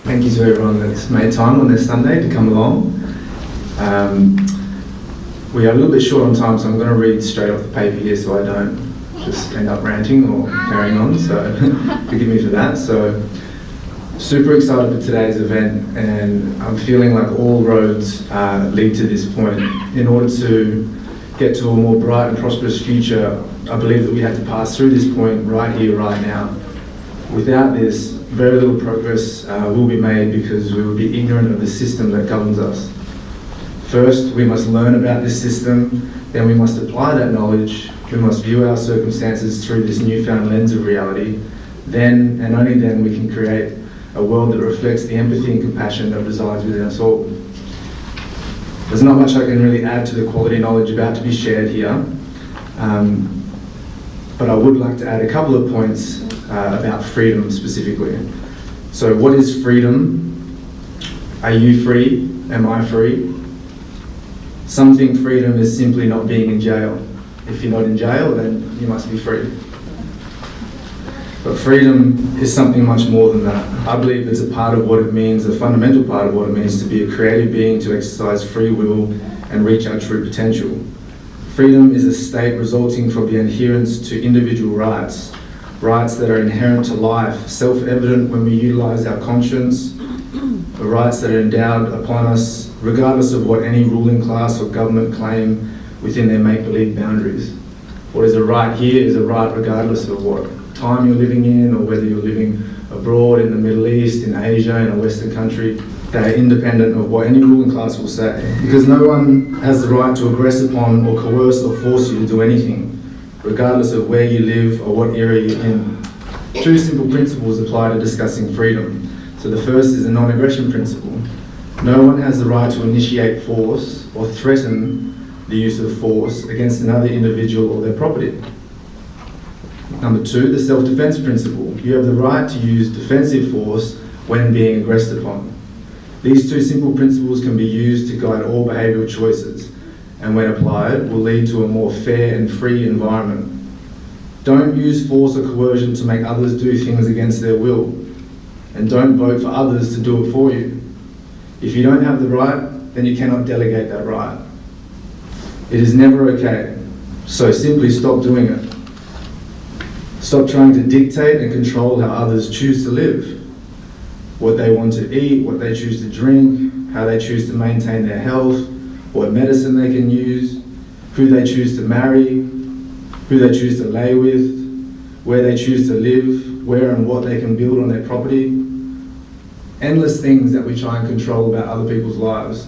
Thank you to everyone that's made time on this Sunday to come along. We are a little bit short on time, so I'm going to read straight off the paper here so I don't just end up ranting or carrying on, so forgive me for that. So, super excited for today's event, and I'm feeling like all roads lead to this point. In order to get to a more bright and prosperous future, I believe that we have to pass through this point right here, right now. Without this, very little progress will be made because we will be ignorant of the system that governs us. First, we must learn about this system, then we must apply that knowledge, we must view our circumstances through this newfound lens of reality, then and only then we can create a world that reflects the empathy and compassion that resides within us all. There's not much I can really add to the quality knowledge about to be shared here, but I would like to add a couple of points about freedom specifically. So what is freedom? Are you free? Am I free? Some think freedom is simply not being in jail. If you're not in jail, then you must be free. But freedom is something much more than that. I believe it's a part of what it means, a fundamental part of what it means to be a creative being, to exercise free will and reach our true potential. Freedom is a state resulting from the adherence to individual rights, rights that are inherent to life, self-evident when we utilize our conscience, the rights that are endowed upon us regardless of what any ruling class or government claim within their make-believe boundaries. What is a right here is a right regardless of what time you're living in, or whether you're living abroad, in the Middle East, in Asia, in a Western country. They are independent of what any ruling class will say, because no one has the right to aggress upon or coerce or force you to do anything, regardless of where you live or what area you're in. Two simple principles apply to discussing freedom. So the first is a non-aggression principle. No one has the right to initiate force or threaten the use of force against another individual or their property. Number two, the self-defense principle. You have the right to use defensive force when being aggressed upon. These two simple principles can be used to guide all behavioural choices, and when applied, will lead to a more fair and free environment. Don't use force or coercion to make others do things against their will, and don't vote for others to do it for you. If you don't have the right, then you cannot delegate that right. It is never okay, so simply stop doing it. Stop trying to dictate and control how others choose to live, what they want to eat, what they choose to drink, how they choose to maintain their health, what medicine they can use, who they choose to marry, who they choose to lay with, where they choose to live, where and what they can build on their property. Endless things that we try and control about other people's lives.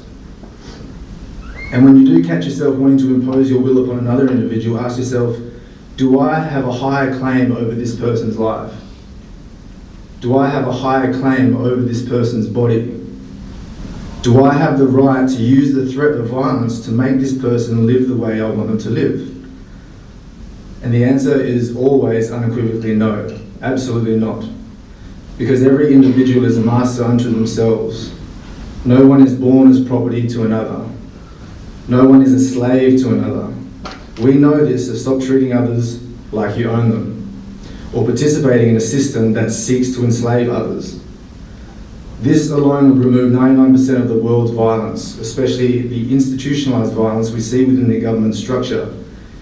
And when you do catch yourself wanting to impose your will upon another individual, ask yourself, do I have a higher claim over this person's life? Do I have a higher claim over this person's body? Do I have the right to use the threat of violence to make this person live the way I want them to live? And the answer is always unequivocally no, absolutely not. Because every individual is a master unto themselves. No one is born as property to another. No one is a slave to another. We know this, so stop treating others like you own them, or participating in a system that seeks to enslave others. This alone would remove 99% of the world's violence, especially the institutionalized violence we see within the government structure,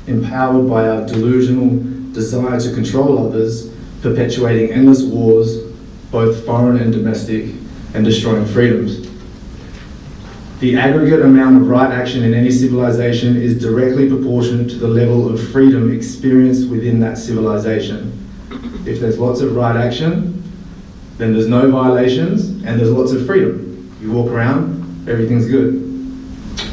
empowered by our delusional desire to control others, perpetuating endless wars, both foreign and domestic, and destroying freedoms. The aggregate amount of right action in any civilization is directly proportionate to the level of freedom experienced within that civilization. If there's lots of right action, then there's no violations and there's lots of freedom. You walk around, everything's good.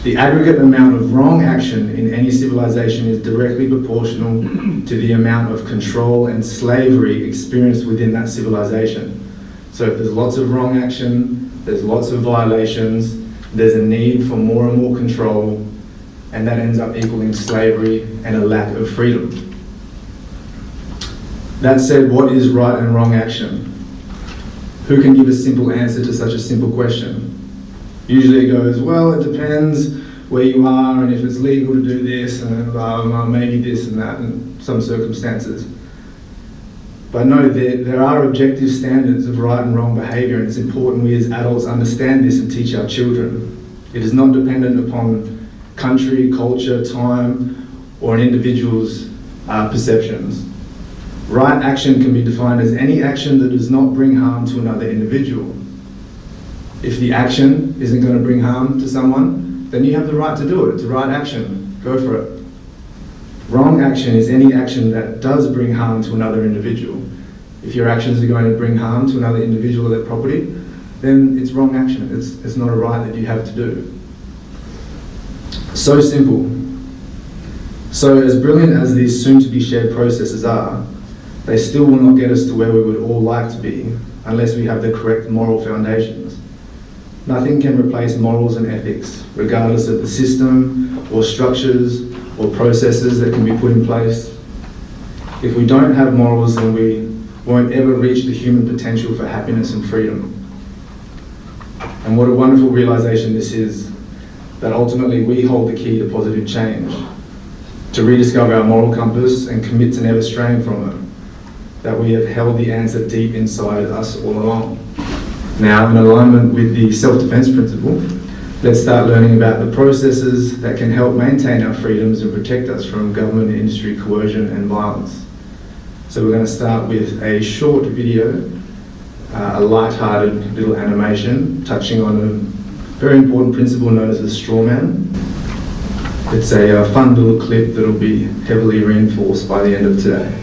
The aggregate amount of wrong action in any civilization is directly proportional to the amount of control and slavery experienced within that civilization. So if there's lots of wrong action, there's lots of violations, there's a need for more and more control, and that ends up equaling slavery and a lack of freedom. That said, what is right and wrong action? Who can give a simple answer to such a simple question? Usually it goes, well, it depends where you are and if it's legal to do this and maybe this and that in some circumstances. But no, there are objective standards of right and wrong behaviour, and it's important we as adults understand this and teach our children. It is not dependent upon country, culture, time, or an individual's perceptions. Right action can be defined as any action that does not bring harm to another individual. If the action isn't going to bring harm to someone, then you have the right to do it. It's a right action. Go for it. Wrong action is any action that does bring harm to another individual. If your actions are going to bring harm to another individual or their property, then it's wrong action. It's not a right that you have to do. So simple. So as brilliant as these soon-to-be shared processes are, they still will not get us to where we would all like to be unless we have the correct moral foundations. Nothing can replace morals and ethics, regardless of the system or structures or processes that can be put in place. If we don't have morals, then we won't ever reach the human potential for happiness and freedom. And what a wonderful realization this is, that ultimately we hold the key to positive change, to rediscover our moral compass and commit to never straying from it, that we have held the answer deep inside us all along. Now, in alignment with the self-defense principle, let's start learning about the processes that can help maintain our freedoms and protect us from government and industry coercion and violence. So we're going to start with a short video, a light-hearted little animation touching on a very important principle known as the strawman. It's a fun little clip that will be heavily reinforced by the end of today.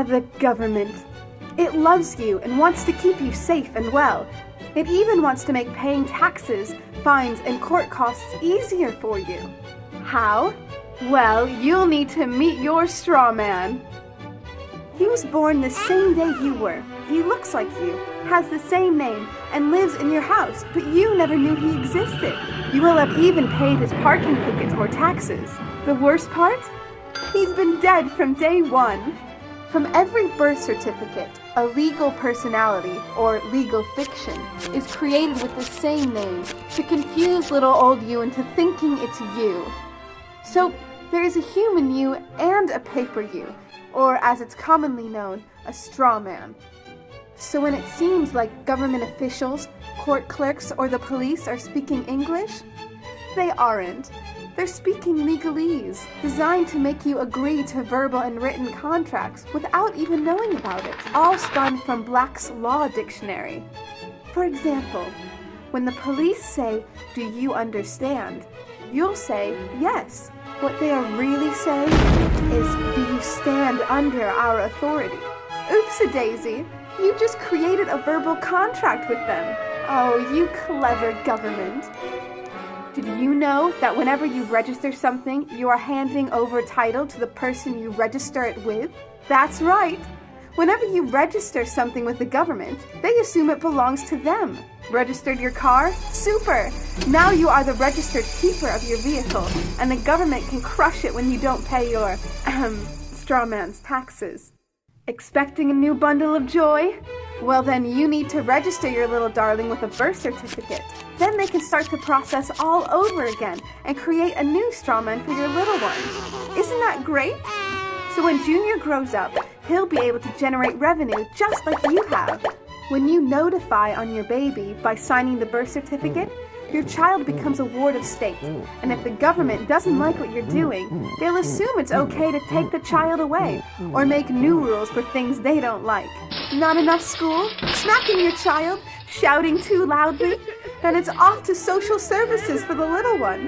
The government. It loves you and wants to keep you safe and well. It even wants to make paying taxes, fines, and court costs easier for you. How? Well, you'll need to meet your straw man. He was born the same day you were. He looks like you, has the same name, and lives in your house, but you never knew he existed. You will have even paid his parking tickets or taxes. The worst part? He's been dead from day one. From every birth certificate, a legal personality, or legal fiction, is created with the same name to confuse little old you into thinking it's you. So there is a human you and a paper you, or as it's commonly known, a straw man. So when it seems like government officials, court clerks, or the police are speaking English, they aren't. They're speaking legalese, designed to make you agree to verbal and written contracts without even knowing about it, all spun from Black's Law Dictionary. For example, when the police say, "Do you understand?" you'll say, "Yes." What they are really saying is, "Do you stand under our authority?" Oops-a-daisy, you just created a verbal contract with them. Oh, you clever government. Did you know that whenever you register something, you are handing over title to the person you register it with? That's right. Whenever you register something with the government, they assume it belongs to them. Registered your car? Super! Now you are the registered keeper of your vehicle, and the government can crush it when you don't pay your, straw man's taxes. Expecting a new bundle of joy? Well then you need to register your little darling with a birth certificate. Then they can start the process all over again and create a new straw man for your little one. Isn't that great? So when Junior grows up, he'll be able to generate revenue just like you have. When you notify on your baby by signing the birth certificate, your child becomes a ward of state, and if the government doesn't like what you're doing, they'll assume it's okay to take the child away, or make new rules for things they don't like. Not enough school? Smacking your child? Shouting too loudly? Then it's off to social services for the little one.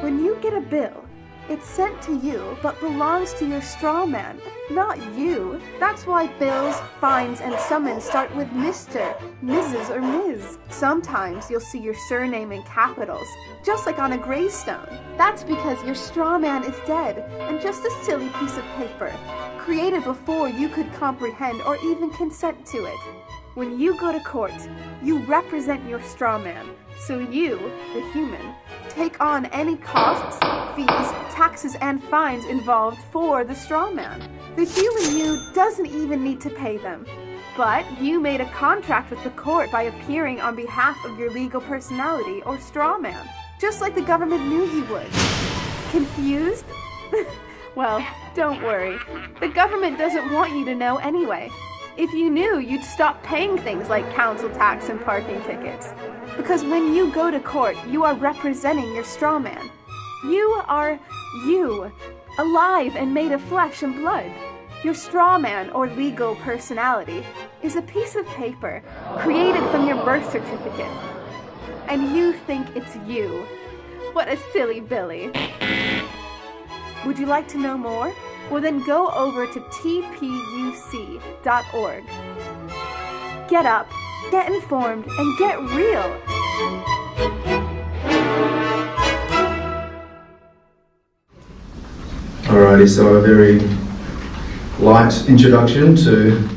When you get a bill, it's sent to you, but belongs to your straw man, not you. That's why bills, fines, and summons start with Mr., Mrs., or Ms. Sometimes you'll see your surname in capitals, just like on a gravestone. That's because your straw man is dead, and just a silly piece of paper, created before you could comprehend or even consent to it. When you go to court, you represent your straw man, so you, the human, take on any costs, fees, taxes, and fines involved for the straw man. The human you doesn't even need to pay them. But you made a contract with the court by appearing on behalf of your legal personality or strawman, just like the government knew you would. Confused? Well, don't worry. The government doesn't want you to know anyway. If you knew, you'd stop paying things like council tax and parking tickets. Because when you go to court, you are representing your strawman. You are you, alive and made of flesh and blood. Your strawman or legal personality is a piece of paper created from your birth certificate. And you think it's you. What a silly Billy. Would you like to know more? Well, then go over to tpuc.org. Get up, get informed, and get real. Alrighty, so a very light introduction to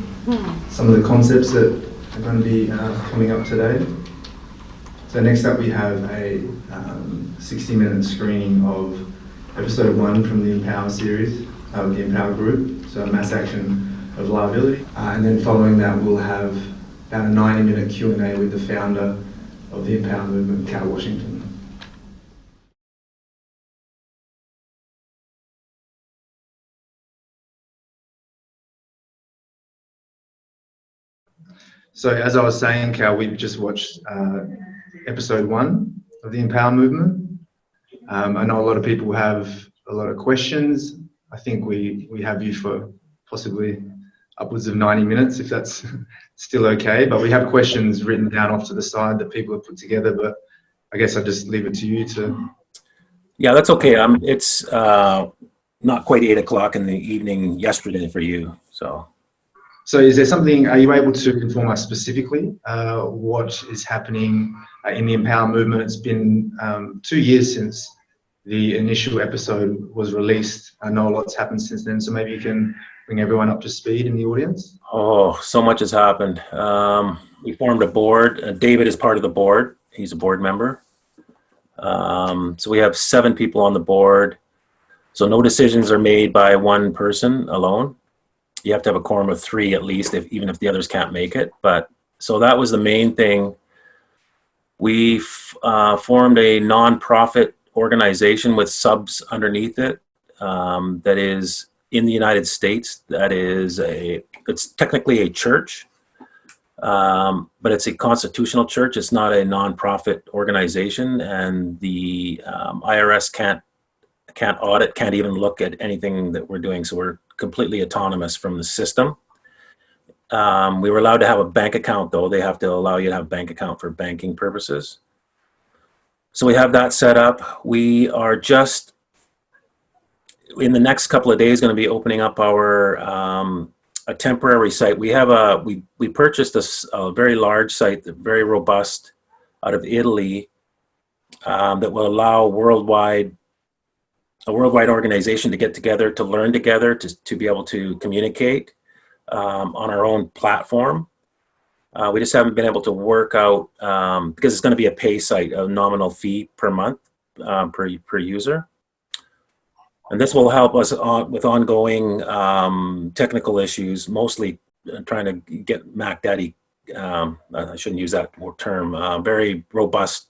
some of the concepts that are going to be coming up today. So next up we have a 60-minute screening of episode 1 from the INPOWER series of the INPOWER group, so a mass action of liability. And then following that we'll have about a 90-minute Q&A with the founder of the INPOWER movement, Cal Washington. So as I was saying, Cal, we've just watched episode 1 of the INPOWER movement. I know a lot of people have a lot of questions. I think we have you for possibly upwards of 90 minutes, if that's still okay. But we have questions written down off to the side that people have put together, but I guess I'll just leave it to you to... Yeah, that's okay. It's not quite 8 o'clock in the evening yesterday for you, so. So is there something, are you able to inform us specifically what is happening in the INPOWER movement? It's been 2 years since the initial episode was released. I know a lot's happened since then, so maybe you can bring everyone up to speed in the audience. Oh, so much has happened. We formed a board. David is part of the board. He's a board member. So we have 7 people on the board. So no decisions are made by one person alone. You have to have a quorum of 3 at least, even if the others can't make it. But so that was the main thing. We formed a non-profit organization with subs underneath it that is in the United States. That is it's technically a church, but it's a constitutional church. It's not a non-profit organization, and the IRS can't audit, can't even look at anything that we're doing. So we're completely autonomous from the system. We were allowed to have a bank account, though. They have to allow you to have a bank account for banking purposes. So we have that set up. We are just, in the next couple of days, going to be opening up our a temporary site. We have we purchased a very large site, very robust, out of Italy, that will allow a worldwide organization to get together, to learn together, to be able to communicate on our own platform. We just haven't been able to work out, because it's going to be a pay site, a nominal fee per month per user. And this will help us with ongoing technical issues, mostly trying to get Mac Daddy, I shouldn't use that term, very robust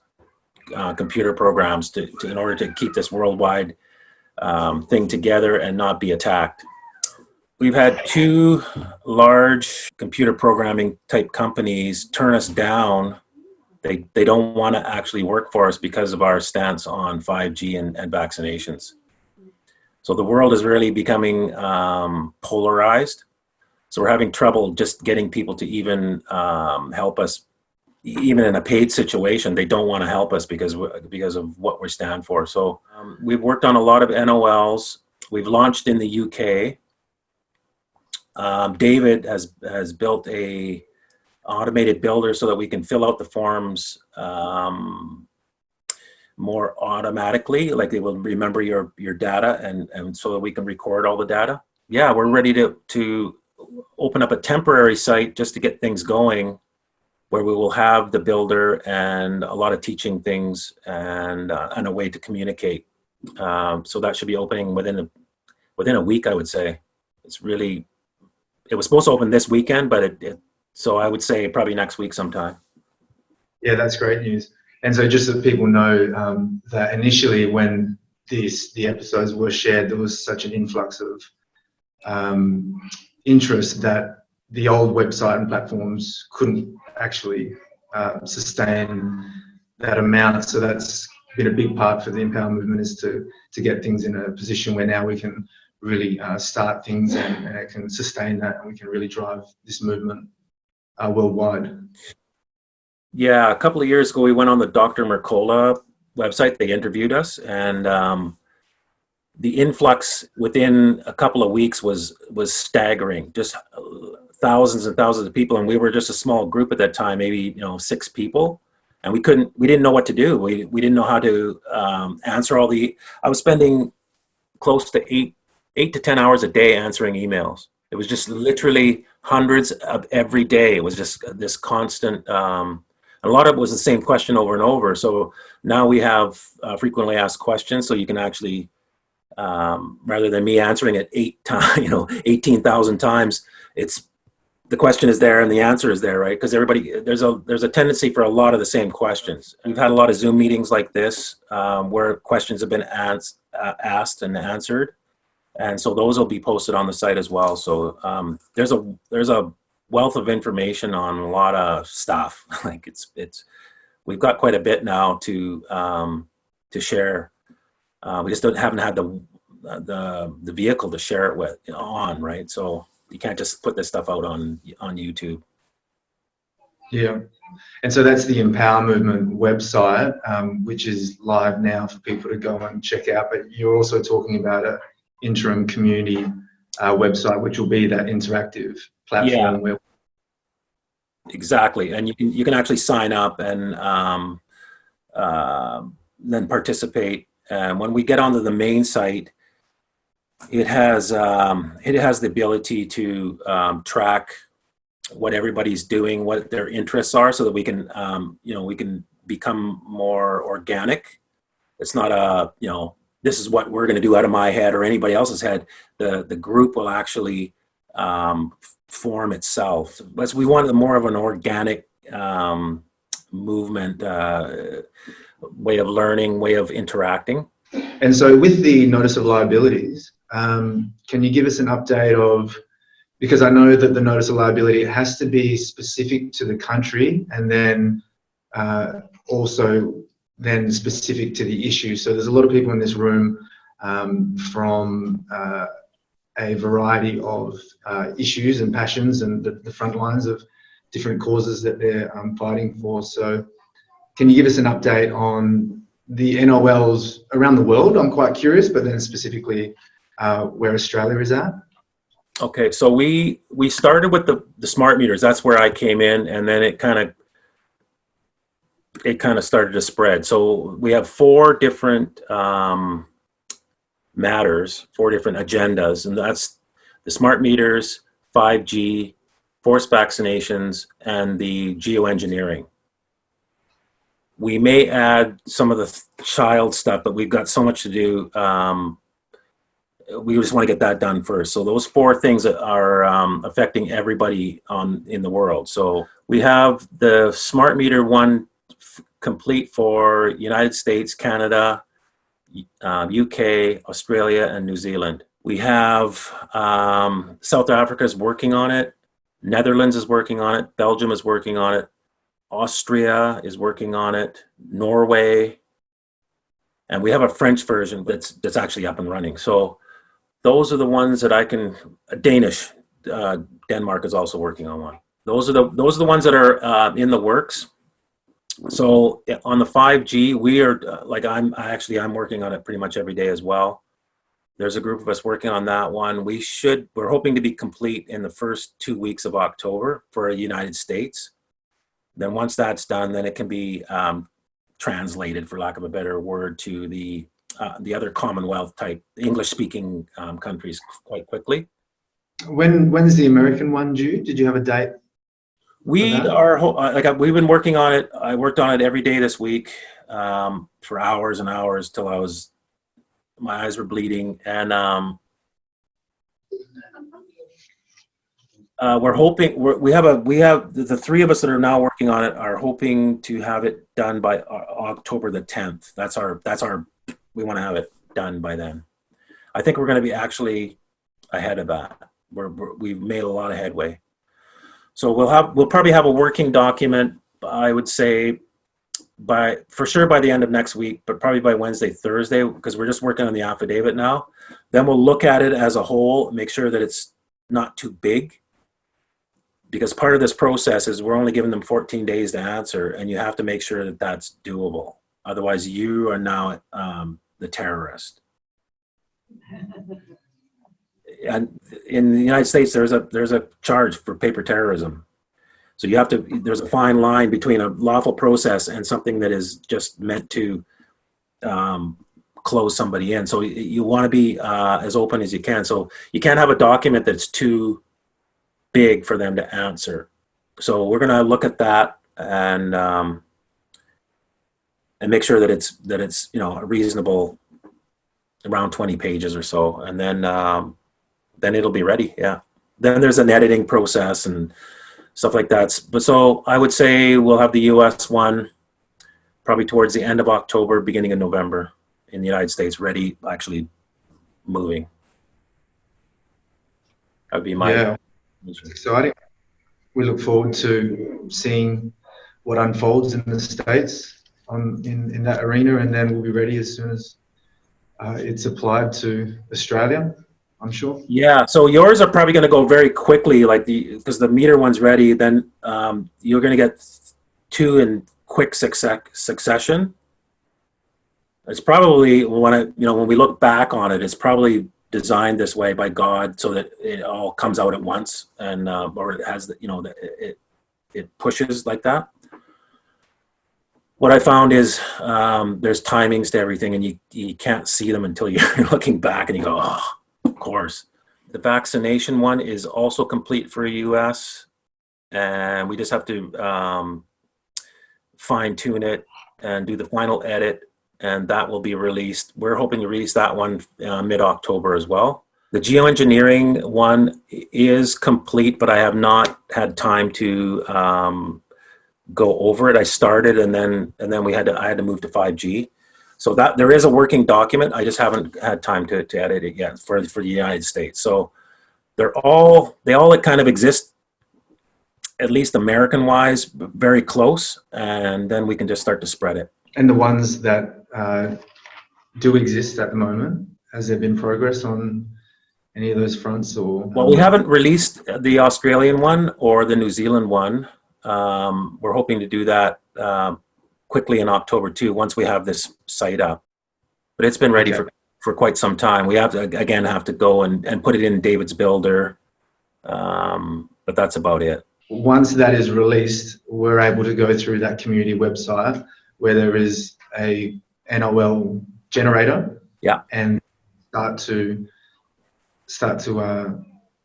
computer programs in order to keep this worldwide thing together and not be attacked. We've had 2 large computer programming type companies turn us down. They don't want to actually work for us because of our stance on 5G and vaccinations. So the world is really becoming polarized. So we're having trouble just getting people to even help us, even in a paid situation. They don't want to help us because of what we stand for. So we've worked on a lot of NOLs. We've launched in the UK. David has built a automated builder so that we can fill out the forms more automatically, like they will remember your data, and so that we can record all the data. Yeah, we're ready to open up a temporary site just to get things going, where we will have the builder and a lot of teaching things and a way to communicate. So that should be opening within a week, I would say. It was supposed to open this weekend, but So I would say probably next week sometime. Yeah, that's great news. And so just so people know that initially when the episodes were shared, there was such an influx of interest that the old website and platforms couldn't actually sustain that amount. So that's been a big part for the Empower movement, is to get things in a position where now we can really start things and it can sustain that, and we can really drive this movement worldwide. Yeah, a couple of years ago, we went on the Dr. Mercola website. They interviewed us, and the influx within a couple of weeks was staggering. Just thousands and thousands of people, and we were just a small group at that time, maybe 6 people, and we didn't know what to do. We didn't know how to answer all the. I was spending close to 8 to 10 hours a day answering emails. It was just literally hundreds of every day. It was just this constant. A lot of it was the same question over and over. So now we have frequently asked questions, so you can actually, rather than me answering it 18,000 times, the question is there and the answer is there, right? Because there's a tendency for a lot of the same questions. We've had a lot of Zoom meetings like this where questions have been asked and answered, and so those will be posted on the site as well. So there's a wealth of information on a lot of stuff. Like we've got quite a bit now to share. We just haven't had the vehicle to share it on, right? So you can't just put this stuff out on YouTube. Yeah, and so that's the Empower Movement website, which is live now for people to go and check out. But you're also talking about an interim community website, which will be that interactive platform. Yeah, exactly. And you can actually sign up and then participate. And when we get onto the main site, it has the ability to track what everybody's doing, what their interests are, so that we can we can become more organic. It's not this is what we're going to do out of my head or anybody else's head. The group will actually form itself. But we want more of an organic movement, way of learning, way of interacting. And so with the notice of liabilities, can you give us an update of, because I know that the notice of liability has to be specific to the country and then also then specific to the issue. So there's a lot of people in this room from a variety of issues and passions and the front lines of different causes that they're fighting for. So can you give us an update on the NOLs around the world? I'm quite curious, but then specifically where Australia is at. Okay, so we started with the smart meters. That's where I came in, and then it kind of started to spread. So we have 4 different matters, 4 different agendas, and that's the smart meters, 5G, forced vaccinations, and the geoengineering. We may add some of the child stuff, but we've got so much to do. We just want to get that done first. So those 4 things are affecting everybody in the world. So we have the smart meter one complete for United States, Canada, UK, Australia, and New Zealand. We have South Africa is working on it. Netherlands is working on it. Belgium is working on it. Austria is working on it. Norway. And we have a French version that's actually up and running. So those are the ones that I can. Danish, Denmark is also working on one. Those are the ones that are in the works. So on the 5G, we are I'm working on it pretty much every day as well. There's a group of us working on that one. We're hoping to be complete in the first 2 weeks of October for the United States. Then once that's done, then it can be translated, for lack of a better word, to the other Commonwealth type English-speaking countries quite quickly. When's the American one due? Did you have a date? We've been working on it. I worked on it every day this week for hours and hours till my eyes were bleeding. And We're hoping we have the three of us that are now working on it are hoping to have it done by October the 10th. That's our we want to have it done by then. I think we're going to be actually ahead of that. We've made a lot of headway. So we'll probably have a working document, I would say, for sure by the end of next week, but probably by Wednesday, Thursday, because we're just working on the affidavit now. Then we'll look at it as a whole, make sure that it's not too big, because part of this process is we're only giving them 14 days to answer, and you have to make sure that that's doable. Otherwise, you are now the terrorist. And in the United States, there's a charge for paper terrorism. So you have to, there's a fine line between a lawful process and something that is just meant to close somebody in. So you want to be as open as you can. So you can't have a document that's too big for them to answer. So we're going to look at that and make sure that it's a reasonable, around 20 pages or so, and then it'll be ready. Yeah. Then there's an editing process and stuff like that. But so I would say we'll have the US one probably towards the end of October, beginning of November in the United States, ready, actually moving. That'd be my. Yeah, it's exciting. We look forward to seeing what unfolds in the States in that arena, and then we'll be ready as soon as it's applied to Australia, I'm sure. Yeah, so yours are probably going to go very quickly, because the meter one's ready. Then you're going to get two in quick succession. It's probably when we look back on it, it's probably designed this way by God so that it all comes out at once, and or it has it pushes like that. What I found is there's timings to everything, and you can't see them until you're looking back, and you go, oh, of course. The vaccination one is also complete for US, and we just have to fine tune it and do the final edit, and that will be released. We're hoping to release that one mid-October as well. The geoengineering one is complete, but I have not had time to go over it. I started, and then I had to move to 5G. So that there is a working document. I just haven't had time to edit it yet for the United States. So they all kind of exist, at least American-wise, very close, and then we can just start to spread it. And the ones that do exist at the moment, has there been progress on any of those fronts? Or well, we haven't released the Australian one or the New Zealand one. We're hoping to do that quickly in October too, once we have this site up. But it's been ready for quite some time. We have to go and put it in David's Builder, but that's about it. Once that is released, we're able to go through that community website where there is a NOL generator, and start to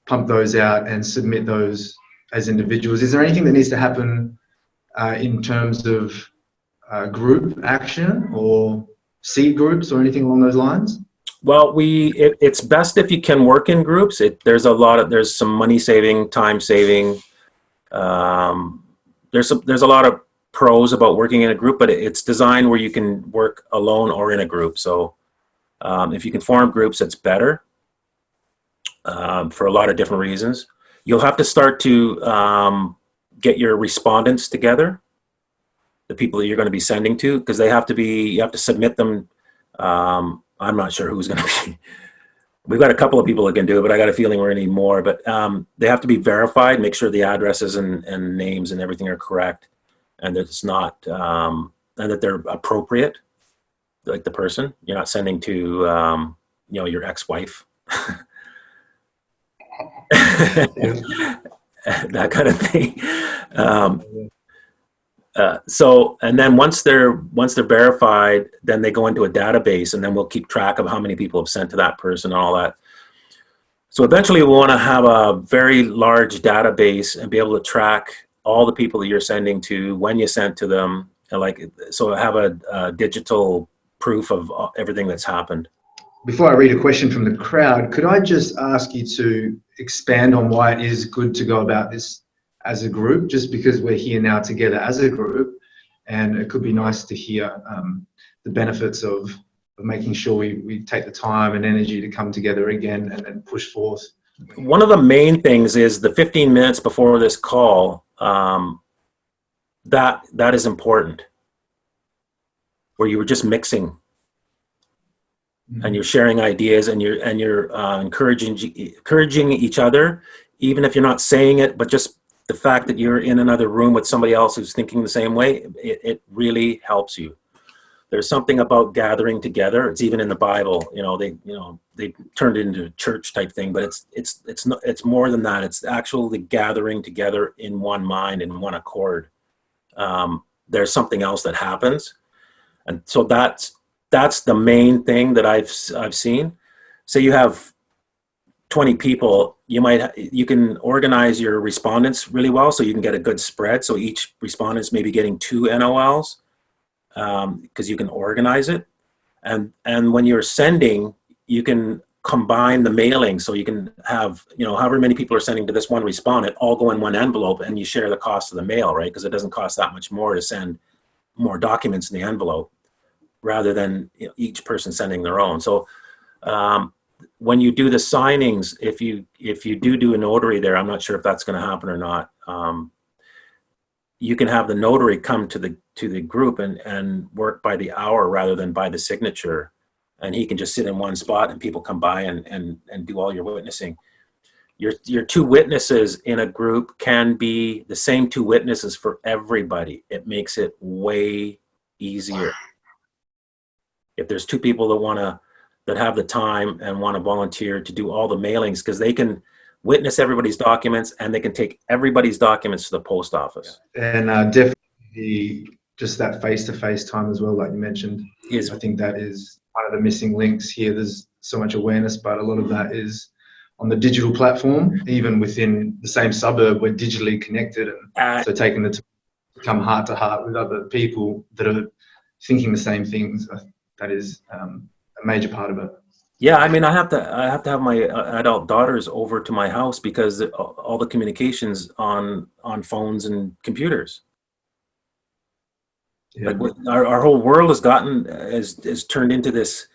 pump those out and submit those as individuals. Is there anything that needs to happen in terms of group action or seed groups or anything along those lines? Well, it's best if you can work in groups. There's some money saving, time saving. There's a lot of pros about working in a group, but it's designed where you can work alone or in a group. So if you can form groups, it's better for a lot of different reasons. You'll have to start to get your respondents together, the people that you're going to be sending to, because you have to submit them. I'm not sure who's going to be. We've got a couple of people that can do it, but I got a feeling we're going to need more. But they have to be verified, make sure the addresses and names and everything are correct, and that it's not, and that they're appropriate, like the person. You're not sending to, your ex-wife. That kind of thing. So, and then once they're verified, then they go into a database, and then we'll keep track of how many people have sent to that person and all that. So eventually we want to have a very large database and be able to track all the people that you're sending to, when you sent to them, and so have a digital proof of everything that's happened. before I read a question from the crowd, could I just ask you to expand on why it is good to go about this as a group, just because we're here now together as a group, and it could be nice to hear the benefits of making sure we take the time and energy to come together again and push forth. One of the main things is the 15 minutes before this call, that is important, where you were just mixing and you're sharing ideas and you're encouraging each other, even if you're not saying it, but just the fact that you're in another room with somebody else who's thinking the same way, it really helps you. There's something about gathering together. It's even in the Bible. They turned it into a church type thing, but it's more than that. It's actually gathering together in one mind, in one accord. There's something else that happens, and so that's the main thing that I've seen. Say you have 20 people, you can organize your respondents really well, so you can get a good spread. So each respondent's maybe getting 2 NOLs. Because you can organize it, and when you're sending, you can combine the mailing, so you can have, however many people are sending to this one respondent all go in one envelope, and you share the cost of the mail, right? Because it doesn't cost that much more to send more documents in the envelope rather than each person sending their own. So when you do the signings, if you do a notary there, I'm not sure if that's going to happen or not. You can have the notary come to the group and work by the hour rather than by the signature, and he can just sit in one spot and people come by and do all your witnessing. Your 2 witnesses in a group can be the same 2 witnesses for everybody. It makes it way easier. If there's 2 people that have the time and want to volunteer to do all the mailings, because they can witness everybody's documents and they can take everybody's documents to the post office. And definitely just that face-to-face time as well, like you mentioned. I think that is one of the missing links here. There's so much awareness, but a lot of that is on the digital platform. Even within the same suburb, we're digitally connected, and so taking the time to come heart to heart with other people that are thinking the same things, that is a major part of it. Yeah, I mean, I have to have my adult daughters over to my house because all the communications on phones and computers. Yeah. Like our whole world has turned into this.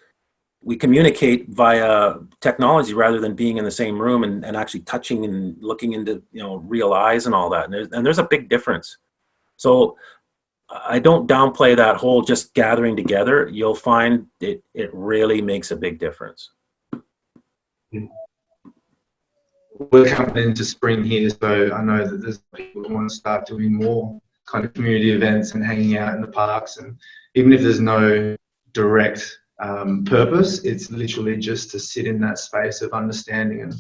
We communicate via technology rather than being in the same room and actually touching and looking into real eyes and all that. And there's a big difference. So I don't downplay that whole just gathering together. You'll find it really makes a big difference. We're coming into spring here, so I know that there's people who want to start doing more kind of community events and hanging out in the parks. And even if there's no direct purpose, it's literally just to sit in that space of understanding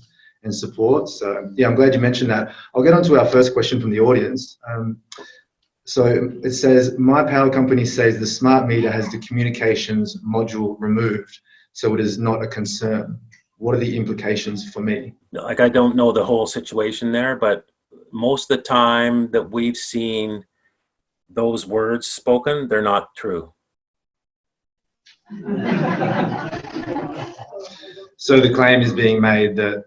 and support. So yeah, I'm glad you mentioned that. I'll get on to our first question from the audience. So it says, my power company says the smart meter has the communications module removed, so it is not a concern. What are the implications for me? Like, I don't know the whole situation there, but most of the time that we've seen those words spoken, they're not true. So the claim is being made that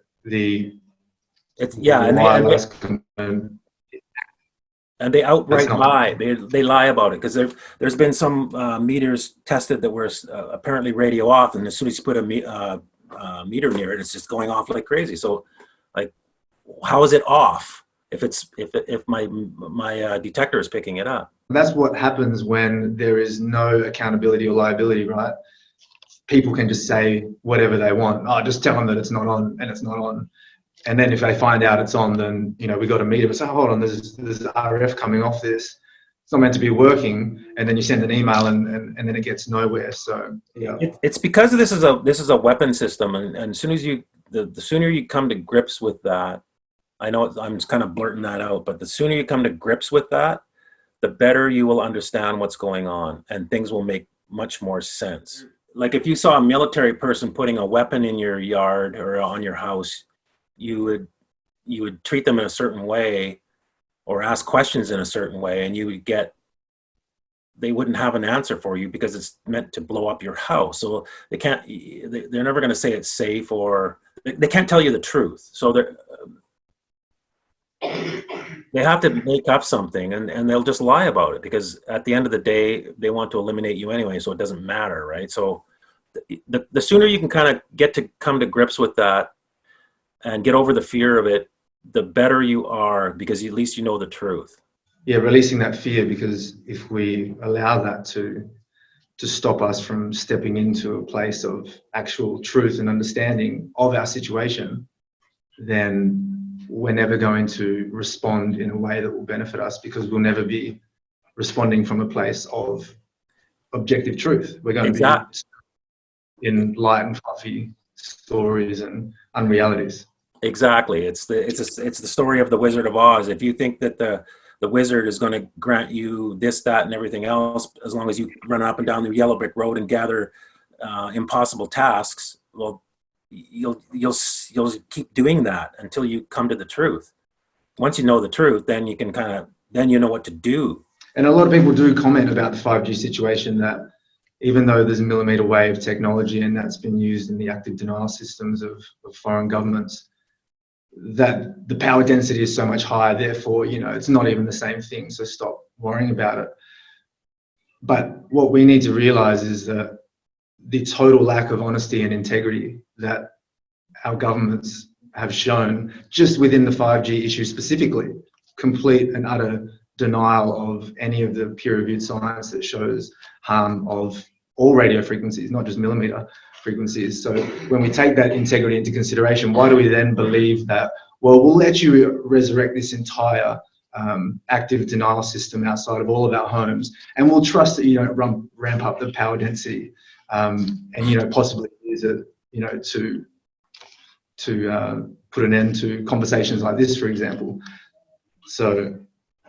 wireless component, and they outright lie. They lie about it, because there's been some meters tested that were apparently radio off, and as soon as you put a meter near it, it's just going off like crazy. So, like, how is it off if my detector is picking it up? That's what happens when there is no accountability or liability, right? People can just say whatever they want. Oh, just tell them that it's not on, and it's not on. And then if they find out it's on, then, we got to meet it. But say, hold on, there's RF coming off this. It's not meant to be working. And then you send an email and then it gets nowhere. So, yeah. It's because this is a weapon system. And as soon as the sooner you come to grips with that, I know I'm just kind of blurting that out, but the sooner you come to grips with that, the better you will understand what's going on, and things will make much more sense. Like, if you saw a military person putting a weapon in your yard or on your house, you would treat them in a certain way or ask questions in a certain way, and you would get they wouldn't have an answer for you because it's meant to blow up your house. So they can't, they're never going to say it's safe, or they can't tell you the truth. So they have to make up something, and they'll just lie about it, because at the end of the day, they want to eliminate you anyway, so it doesn't matter, right? So the sooner you can kind of get to come to grips with that and get over the fear of it, the better you are, because at least you know the truth. Yeah, releasing that fear, because if we allow that to stop us from stepping into a place of actual truth and understanding of our situation, then we're never going to respond in a way that will benefit us, because we'll never be responding from a place of objective truth. We're going to be in light and fluffy stories and unrealities. Exactly. It's the story of the Wizard of Oz. If you think that the wizard is going to grant you this, that, and everything else, as long as you run up and down the yellow brick road and gather impossible tasks, well, you'll keep doing that until you come to the truth. Once you know the truth, then you can then you know what to do. And a lot of people do comment about the 5G situation, that even though there's a millimeter wave technology and that's been used in the active denial systems of foreign governments, that the power density is so much higher, therefore, it's not even the same thing, so stop worrying about it. But what we need to realize is that the total lack of honesty and integrity that our governments have shown just within the 5G issue specifically, complete and utter denial of any of the peer-reviewed science that shows harm of all radio frequencies, not just millimeter frequencies. So when we take that integrity into consideration, why do we then believe that, well, we'll let you resurrect this entire active denial system outside of all of our homes, and we'll trust that you don't ramp up the power density and possibly use it to put an end to conversations like this, for example. So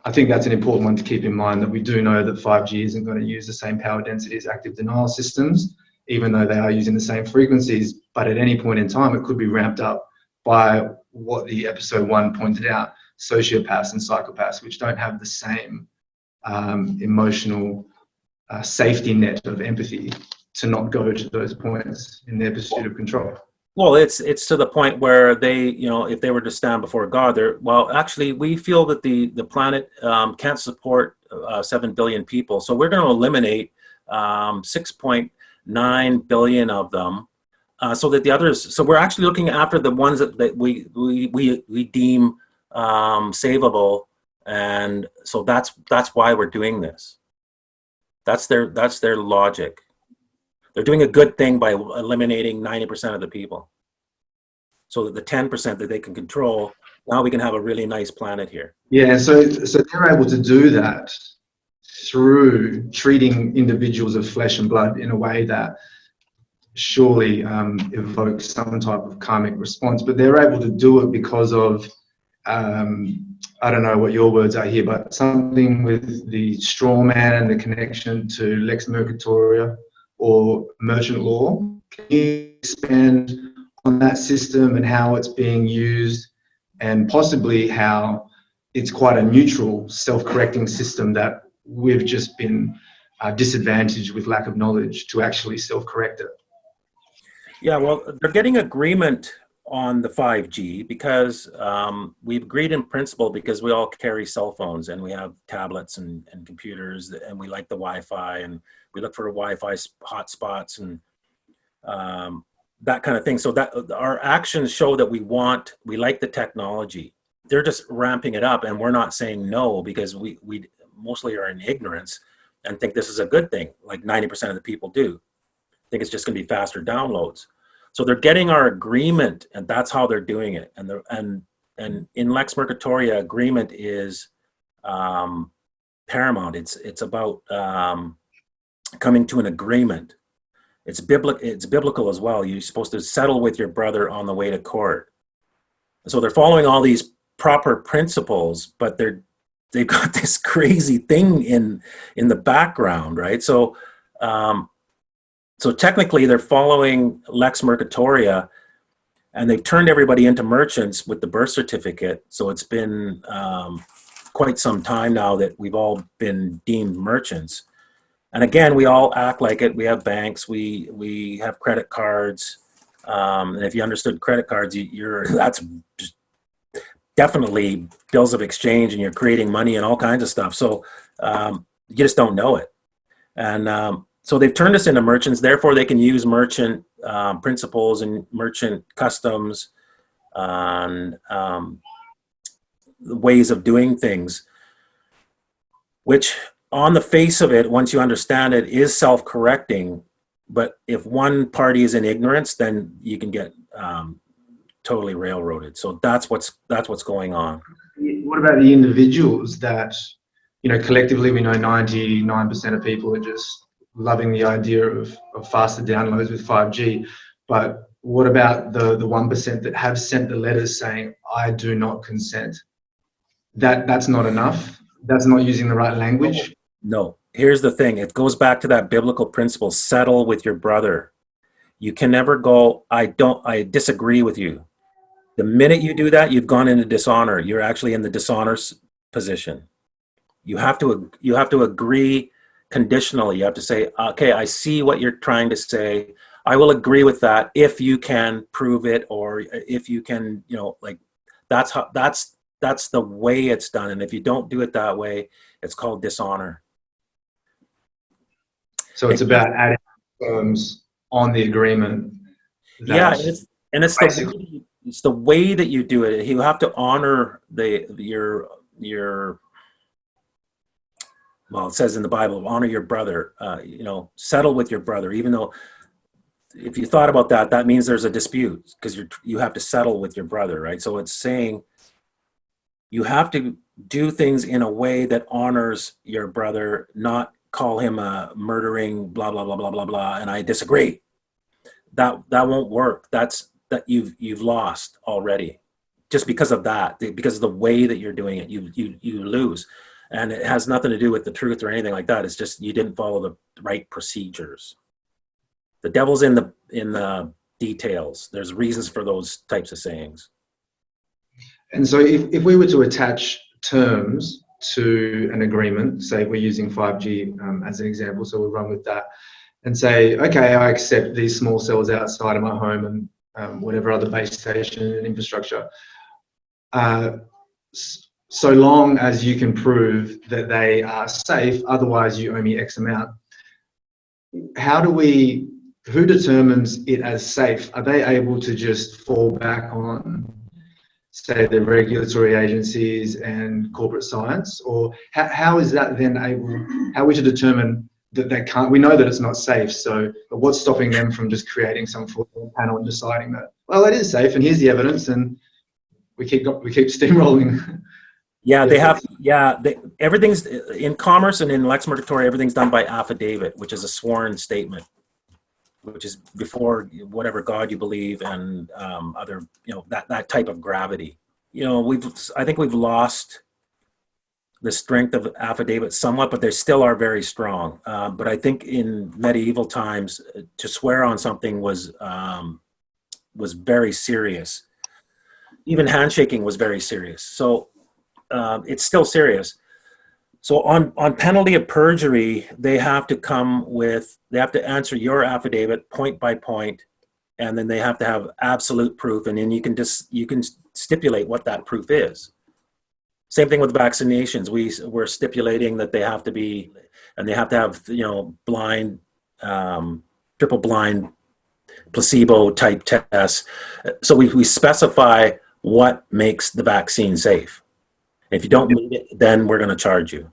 I think that's an important one to keep in mind, that we do know that 5G isn't going to use the same power density as active denial systems, even though they are using the same frequencies. But at any point in time, it could be ramped up by what the episode 1 pointed out, sociopaths and psychopaths, which don't have the same emotional safety net of empathy to not go to those points in their pursuit of control. Well, it's to the point where they, if they were to stand before God, actually, we feel that the planet can't support 7 billion people, so we're going to eliminate 6.9 billion of them, so that the others. So we're actually looking after the ones that we deem savable, and so that's why we're doing this. That's their logic. They're doing a good thing by eliminating 90% of the people, so that the 10% that they can control, now we can have a really nice planet here. Yeah, so they're able to do that through treating individuals of flesh and blood in a way that surely evokes some type of karmic response. But they're able to do it because of, I don't know what your words are here, but something with the Stawman and the connection to Lex Mercatoria or merchant law. Can you expand on that system and how it's being used, and possibly how it's quite a neutral, self-correcting system that we've just been disadvantaged with lack of knowledge to actually self-correct it? Yeah, well, they're getting agreement on the 5G because we've agreed in principle, because we all carry cell phones and we have tablets and computers, and we like the Wi-Fi, and we look for Wi-Fi hotspots and that kind of thing. So that our actions show that we like the technology. They're just ramping it up, and we're not saying no, because we mostly are in ignorance and think this is a good thing, like 90% of the people do. Think it's just going to be faster downloads. So they're getting our agreement, and that's how they're doing it. And in Lex Mercatoria, agreement is paramount. It's about coming to an agreement. It's biblical as well. You're supposed to settle with your brother on the way to court. So they're following all these proper principles, but they've got this crazy thing in the background, right? So so technically they're following Lex Mercatoria, and they've turned everybody into merchants with the birth certificate. So it's been quite some time now that we've all been deemed merchants. And again, we all act like it. We have banks, we have credit cards. And if you understood credit cards, that's definitely bills of exchange, and you're creating money and all kinds of stuff. So you just don't know it. And so they've turned us into merchants. Therefore, they can use merchant principles and merchant customs and ways of doing things, which on the face of it, once you understand it, is self-correcting. But if one party is in ignorance, then you can get totally railroaded. So that's what's going on. What about the individuals that, collectively we know 99% of people are just loving the idea of faster downloads with 5G. But what about the 1% that have sent the letters saying, I do not consent? That's not enough. That's not using the right language. No. Here's the thing. It goes back to that biblical principle, settle with your brother. You can never go, I disagree with you. The minute you do that, you've gone into dishonor. You're actually in the dishonor position. You have to agree conditionally. You have to say, okay, I see what you're trying to say. I will agree with that if you can prove it, or if you can, that's the way it's done. And if you don't do it that way, it's called dishonor. So it's about adding terms on the agreement. Yeah, it's the way that you do it. You have to honor your well, it says in the Bible, honor your brother. Settle with your brother. Even though, if you thought about that, that means there's a dispute, because you have to settle with your brother, right? So it's saying you have to do things in a way that honors your brother, not call him a murdering blah blah blah blah blah blah. And I disagree. That won't work. That you've lost already, just because of that, because of the way that you're doing it. You lose, and it has nothing to do with the truth or anything like that. It's just you didn't follow the right procedures. The devil's in the details. There's reasons for those types of sayings. And so if we were to attach terms to an agreement, say we're using 5G as an example, so we'll run with that and say, okay, I accept these small cells outside of my home and whatever other base station and infrastructure, so long as you can prove that they are safe, otherwise you owe me X amount. Who determines it as safe? Are they able to just fall back on, say, the regulatory agencies and corporate science? Or how is that then how we should determine that they can't? We know that it's not safe, so what's stopping them from just creating some panel and deciding that, well, it is safe and here's the evidence, and we keep steamrolling? Yeah, they have. Yeah, everything's in commerce and in Lex Mercatoria. Everything's done by affidavit, which is a sworn statement, which is before whatever God you believe and other, that type of gravity. I think we've lost the strength of affidavit somewhat, but they still are very strong. But I think in medieval times, to swear on something was very serious. Even handshaking was very serious. So it's still serious. So on penalty of perjury, they have to answer your affidavit point by point, and then they have to have absolute proof, and then you can stipulate what that proof is. Same thing with vaccinations. We're stipulating that they have to have blind, triple blind, placebo type tests. So we specify what makes the vaccine safe. If you don't meet it, then we're going to charge you.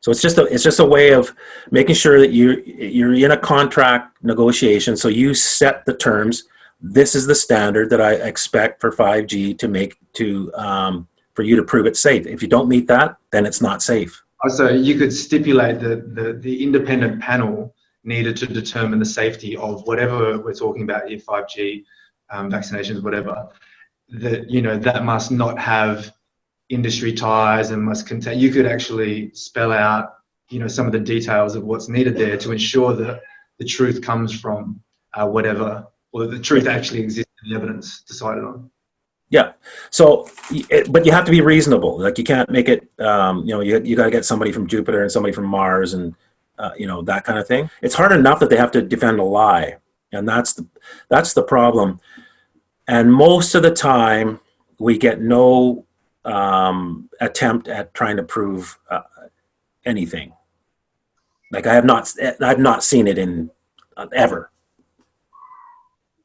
So it's just a way of making sure that you're in a contract negotiation. So you set the terms. This is the standard that I expect for 5G for you to prove it's safe. If you don't meet that, then it's not safe. So you could stipulate that the independent panel needed to determine the safety of whatever we're talking about here, 5G, vaccinations, whatever. That must not have industry ties and must contain. You could actually spell out, some of the details of what's needed there to ensure that the truth comes from whatever, or the truth actually exists in the evidence decided on. Yeah. So, but you have to be reasonable. Like you can't make it. You got to get somebody from Jupiter and somebody from Mars, and that kind of thing. It's hard enough that they have to defend a lie, and that's the problem. And most of the time, we get no attempt at trying to prove anything. Like I've not seen it in ever.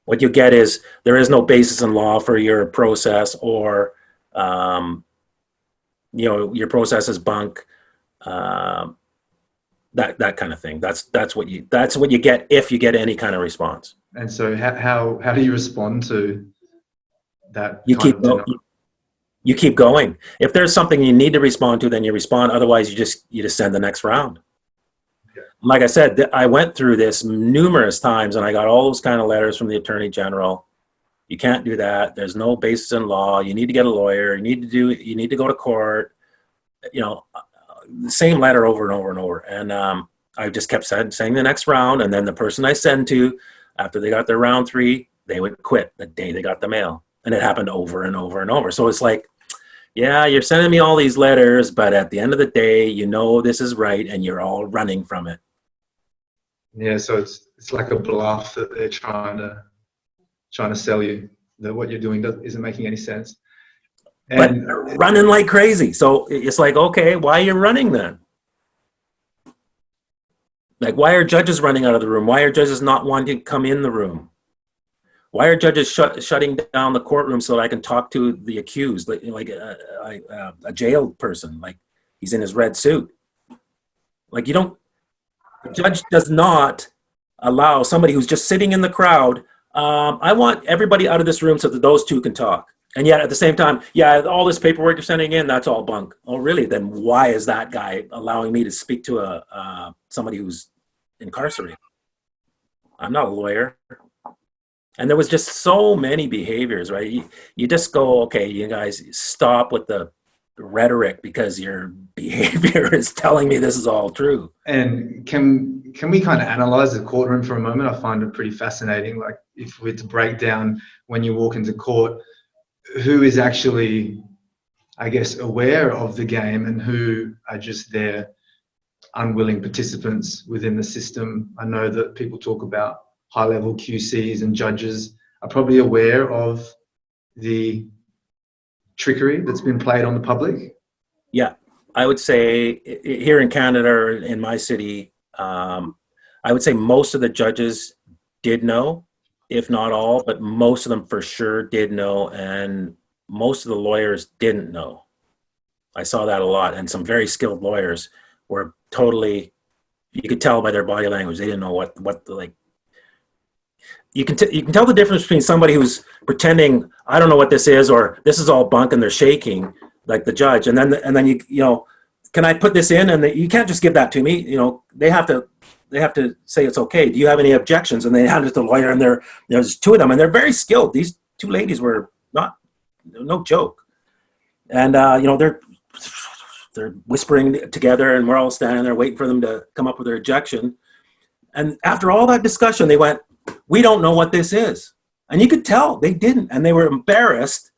What you get is there is no basis in law for your process, or your process is bunk. That kind of thing. That's what you get if you get any kind of response. And so how do you respond to that? You keep going. If there's something you need to respond to, then you respond. Otherwise, you just send the next round. Yeah. Like I said, I went through this numerous times, and I got all those kind of letters from the Attorney General. You can't do that. There's no basis in law. You need to get a lawyer. You need to go to court. The same letter over and over and over. And I just kept saying the next round. And then the person I send to, after they got their round 3, they would quit the day they got the mail. And it happened over and over and over. So it's like, yeah, you're sending me all these letters, but at the end of the day, this is right, and you're all running from it. Yeah, so it's like a bluff that they're trying to sell you that what you're doing isn't making any sense. But running like crazy. So it's like, okay, why are you running then? Like, why are judges running out of the room? Why are judges not wanting to come in the room? Why are judges shutting down the courtroom so that I can talk to the accused, like a jailed person, like he's in his red suit? Like the judge does not allow somebody who's just sitting in the crowd. I want everybody out of this room so that those two can talk. And yet at the same time, all this paperwork you're sending in, that's all bunk. Oh, really? Then why is that guy allowing me to speak to somebody who's incarcerated? I'm not a lawyer. And there was just so many behaviors, right? You just go, okay, you guys stop with the rhetoric because your behavior is telling me this is all true. And can we kind of analyze the courtroom for a moment? I find it pretty fascinating. Like if we're to break down when you walk into court, who is actually, I guess, aware of the game and who are just there unwilling participants within the system. I know that people talk about high-level QCs and judges are probably aware of the trickery that's been played on the public. Yeah, I would say here in Canada, or in my city, I would say most of the judges did know, if not all, but most of them for sure did know, and most of the lawyers didn't know. I saw that a lot, and some very skilled lawyers were totally, you could tell by their body language, they didn't know what you can tell the difference between somebody who's pretending, I don't know what this is, or this is all bunk, and they're shaking like the judge, and then you can I put this in? And you can't just give that to me. They have to say it's okay. Do you have any objections? And they hand it to the lawyer, and there's 2 of them, and they're very skilled. These 2 ladies were no joke, and they're whispering together, and we're all standing there waiting for them to come up with their objection. And after all that discussion, they went, "We don't know what this is." And you could tell they didn't, and they were embarrassed,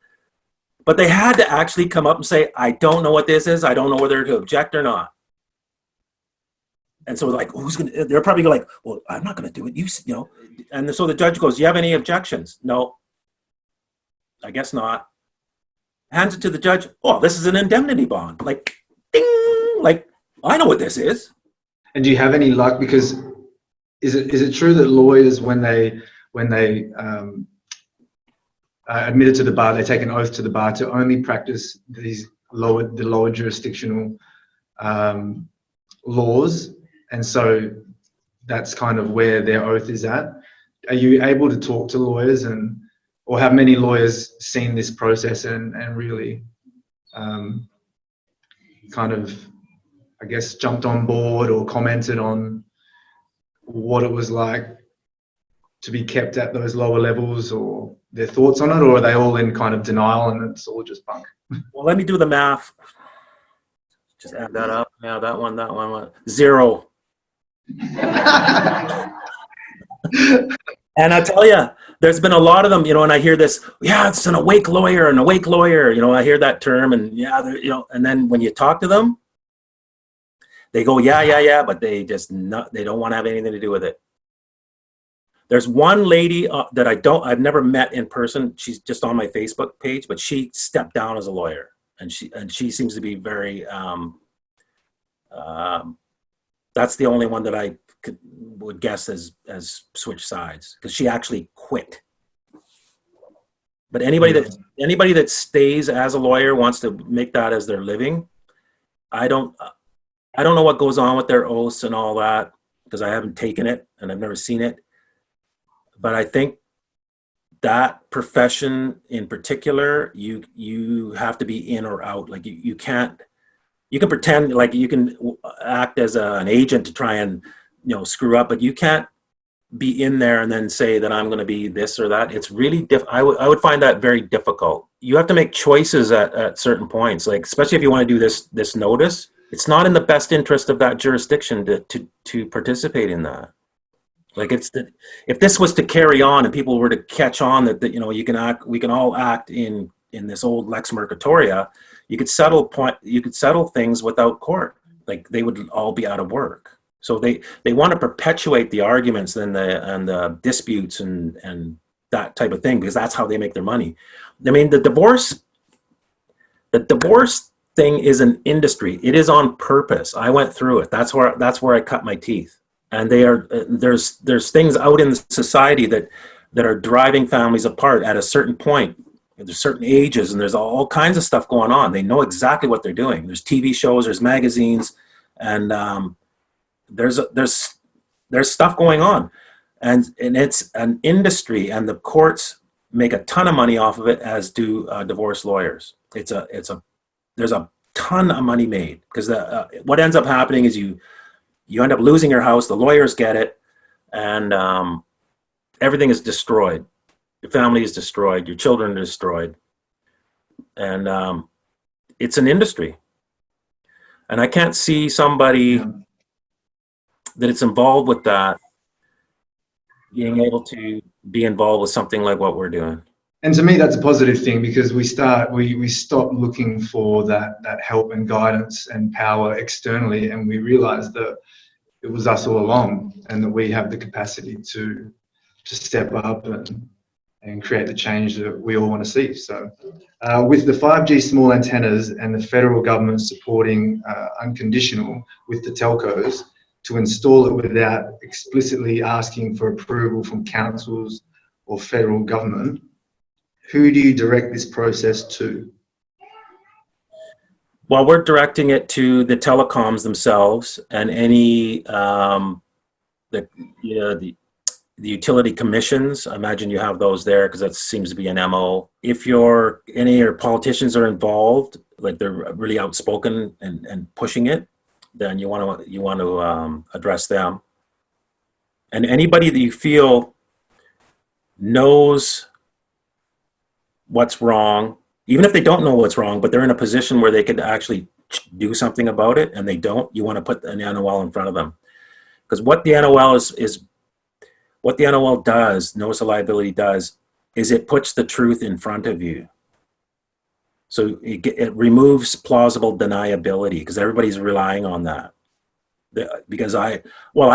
but they had to actually come up and say, "I don't know what this is. I don't know whether to object or not." And so like, they're probably like, "Well, I'm not going to do it. And so the judge goes, "Do you have any objections?" "No." "I guess not." Hands it to the judge. "Oh, this is an indemnity bond." Like, ding, like, I know what this is. And do you have any luck? Because is it true that lawyers, when they admitted to the bar, they take an oath to the bar to only practice the lower jurisdictional laws, and so that's kind of where their oath is at? Are you able to talk to lawyers, or have many lawyers seen this process and really kind of, I guess, jumped on board or commented on what it was like to be kept at those lower levels, or their thoughts on it, or are they all in kind of denial and it's all just bunk? Well, let me do the math. Just add that up. Yeah, that one. 0. And I tell you, there's been a lot of them, and I hear this, it's an awake lawyer, I hear that term, and and then when you talk to them, they go, yeah, but they just they don't want to have anything to do with it. There's one lady that I've never met in person. She's just on my Facebook page, but she stepped down as a lawyer, and she seems to be very. That's the only one that I would guess as switched sides, because she actually quit. But anybody that stays as a lawyer, wants to make that as their living. I don't know what goes on with their oaths and all that, because I haven't taken it and I've never seen it. But I think that profession in particular, you have to be in or out. Like you can pretend, like you can act as an agent to try and screw up, but you can't be in there and then say that I'm going to be this or that. It's really I would find that very difficult. You have to make choices at certain points, like especially if you want to do this notice. It's not in the best interest of that jurisdiction to participate in that. Like if this was to carry on and people were to catch on that we can all act in this old lex mercatoria, you could settle things without court. Like they would all be out of work. So they want to perpetuate the arguments and the disputes and that type of thing, because that's how they make their money. I mean, the divorce thing is an industry. It is on purpose. I went through it. That's where I cut my teeth. And there's things out in society that are driving families apart at a certain point. There's certain ages, and there's all kinds of stuff going on. They know exactly what they're doing. There's TV shows, there's magazines, and there's stuff going on, and it's an industry, and the courts make a ton of money off of it, as do divorce lawyers. There's a ton of money made, because what ends up happening is you end up losing your house. The lawyers get it, and everything is destroyed. Your family is destroyed. Your children are destroyed, and it's an industry. And I can't see somebody that it's involved with that being able to be involved with something like what we're doing. And to me, that's a positive thing, because we stop looking for that help and guidance and power externally, and we realize that it was us all along, and that we have the capacity to step up and create the change that we all want to see. So with the 5G small antennas and the federal government supporting unconditional with the telcos to install it without explicitly asking for approval from councils or federal government, who do you direct this process to? Well, we're directing it to the telecoms themselves and any the utility commissions. I imagine you have those there, because that seems to be an MO. If any of your politicians are involved, like they're really outspoken and pushing it, then you want to address them. And anybody that you feel knows what's wrong, even if they don't know what's wrong, but they're in a position where they could actually do something about it, and they don't, you want to put an NOL in front of them. Because what the NOL what the NOL does, notice of liability does, is it puts the truth in front of you. So it removes plausible deniability, because everybody's relying on that. Because I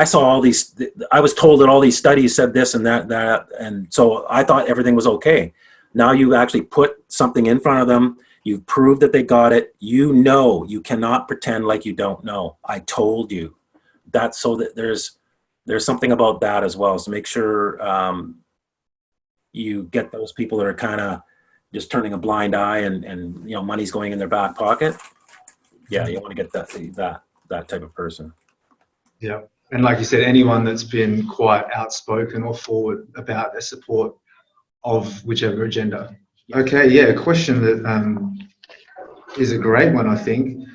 saw all these, I was told that all these studies said this and that, and so I thought everything was okay. Now you actually put something in front of them, you've proved that they got it, you cannot pretend like you don't know. I told you. That's so that there's something about that as well. So make sure you get those people that are kind of just turning a blind eye and money's going in their back pocket. Yeah, you want to get that type of person. Yeah, and like you said, anyone that's been quite outspoken or forward about their support of whichever agenda. Okay, yeah, a question that is a great one, I think.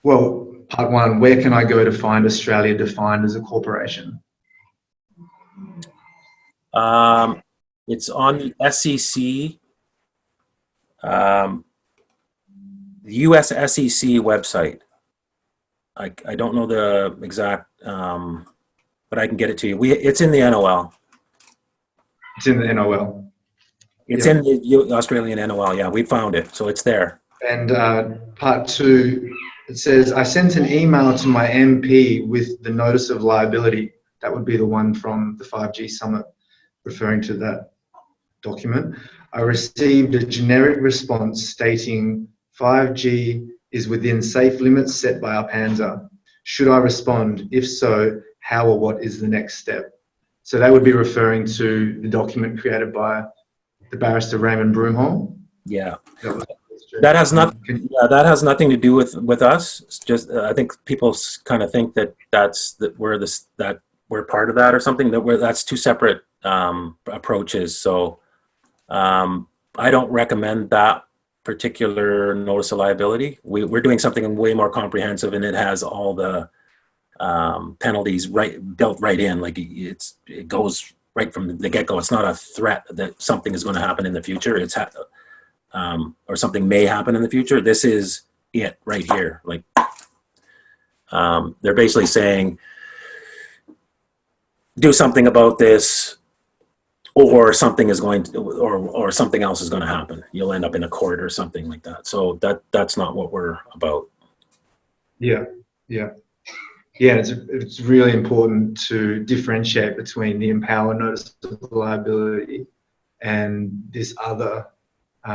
Well, part one, where can I go to find Australia defined as a corporation? It's on the SEC, the US SEC website. I don't know the exact, but I can get it to you. It's in the NOL. It's in the NOL. It's in the Australian NOL. Yeah, we found it, so it's there. And part two, It says, I sent an email to my MP with the notice of liability. That would be the one from the 5G summit, referring to that document. I received a generic response stating 5G is within safe limits set by our Panzer. Should I respond? If so, how or what is the next step? So that would be referring to the document created by the barrister Raymond Broomhall. Yeah. That has nothing. Yeah, that has nothing to do with us. It's just I think people kind of think that that we're part of that or something. That's two separate approaches. So I don't recommend that particular notice of liability. We're doing something way more comprehensive, and it has all the penalties built right in. Like it goes right from the get-go. It's not a threat that something is going to happen in the future. Or something may happen in the future. This is it right here. Like they're basically saying, do something about this, or something is going to, or something else is going to happen. You'll end up in a court or something like that. So that's not what we're about. Yeah. It's really important to differentiate between the INPOWER notice of liability and this other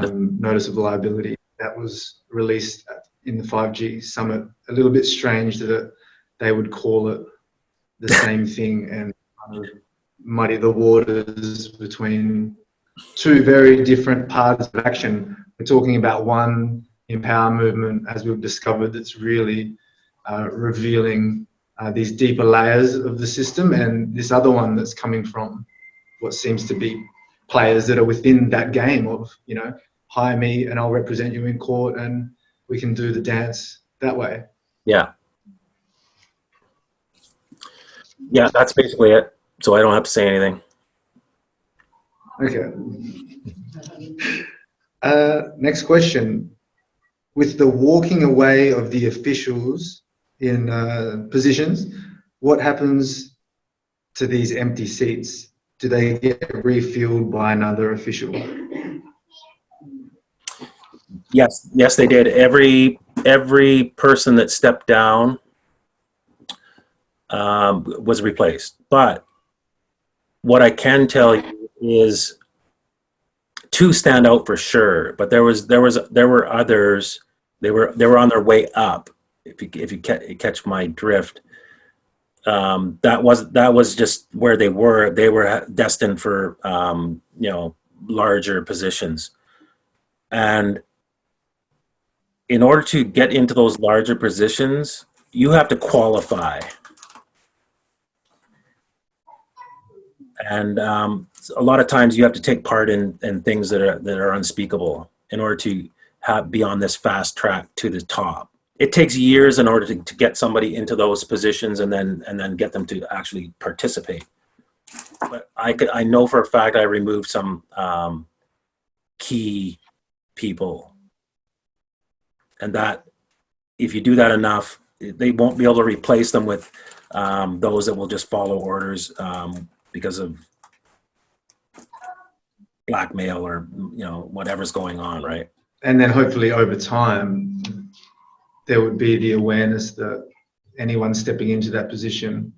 notice of liability that was released in the 5G summit. A little bit strange that they would call it the same thing and kind of muddy the waters between two very different paths of action. We're talking about one INPOWER movement, as we've discovered, that's really revealing these deeper layers of the system, and this other one that's coming from what seems to be players that are within that game of, hire me and I'll represent you in court and we can do the dance that way. Yeah, that's basically it. So I don't have to say anything. Okay. Next question. With the walking away of the officials in positions, what happens to these empty seats? Do they get refilled by another official? Yes, they did. Every person that stepped down was replaced. But what I can tell you is two stand out for sure. But there were others. They were on their way up. If you catch my drift, that was just where they were. They were destined for larger positions, and in order to get into those larger positions, you have to qualify. And a lot of times you have to take part in things that are unspeakable in order to be on this fast track to the top. It takes years in order to get somebody into those positions and then get them to actually participate. But I know for a fact I removed some key people. And that, if you do that enough, they won't be able to replace them with those that will just follow orders because of blackmail or whatever's going on, right? And then hopefully over time, there would be the awareness that anyone stepping into that position,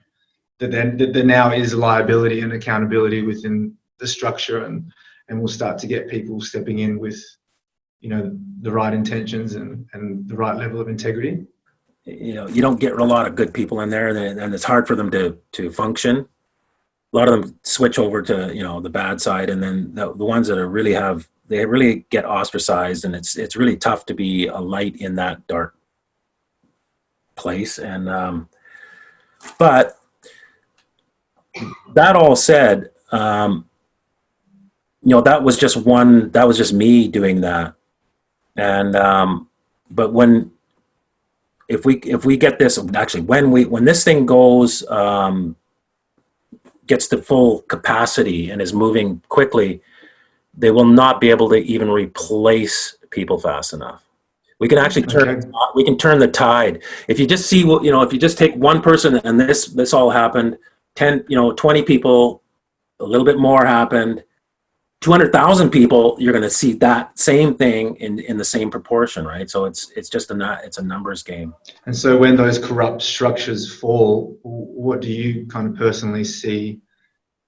that there now is liability and accountability within the structure, and we'll start to get people stepping in with the right intentions and the right level of integrity. You don't get a lot of good people in there, and it's hard for them to function. A lot of them switch over to the bad side, and then the ones that they really get ostracized, and it's really tough to be a light in that dark place. And but that all said, that was just me doing that. And but if we get this, actually when this thing goes gets to full capacity and is moving quickly, they will not be able to even replace people fast enough. We can actually turn the tide. If you just see if you just take one person and this all happened, 10 20 people, a little bit more happened, 200,000 people, you're going to see that same thing in the same proportion, right? So it's just it's a numbers game. And so when those corrupt structures fall, what do you kind of personally see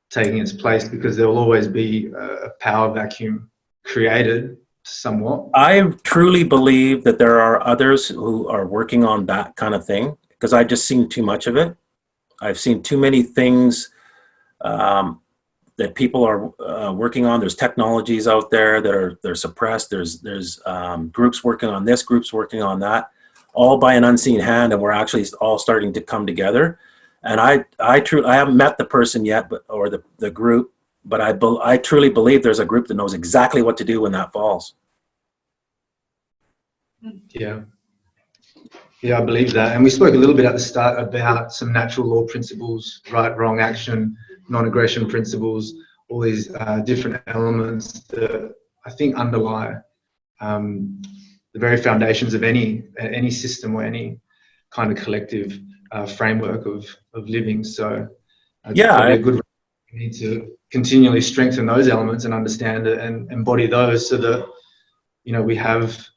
taking its place? Because there will always be a power vacuum created somewhat. I truly believe that there are others who are working on that kind of thing, because I've just seen too much of it. I've seen too many things that people are working on. There's technologies out there that they're suppressed. There's groups working on this, groups working on that, all by an unseen hand, and we're actually all starting to come together. And I haven't met the person yet, or the group, but I truly believe there's a group that knows exactly what to do when that falls. Yeah. Yeah, I believe that. And we spoke a little bit at the start about some natural law principles, right, wrong action, non-aggression principles, all these different elements that I think underlie the very foundations of any system or any kind of collective framework of living. So it's probably a good. We need to continually strengthen those elements and understand it and embody those, so that we have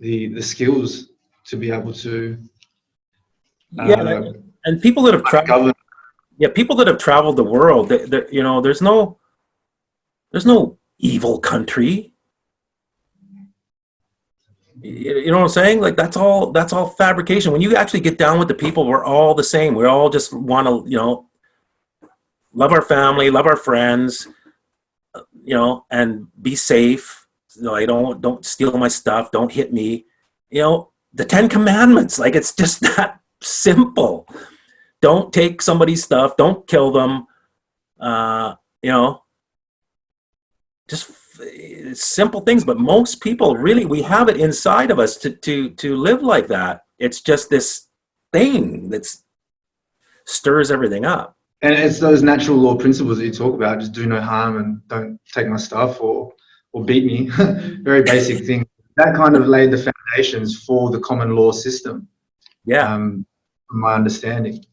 the skills to be able to. And people that have traveled. Yeah, people that have traveled the world, there's no evil country. You know what I'm saying? Like that's all fabrication. When you actually get down with the people, we're all the same. We all just want to, love our family, love our friends, and be safe. Don't steal my stuff. Don't hit me. The 10 Commandments. Like it's just that simple. Don't take somebody's stuff. Don't kill them. Just simple things. But most people, really, we have it inside of us to live like that. It's just this thing that stirs everything up. And it's those natural law principles that you talk about. Just do no harm and don't take my stuff or beat me. Very basic thing. That kind of laid the foundations for the common law system. Yeah. From my understanding.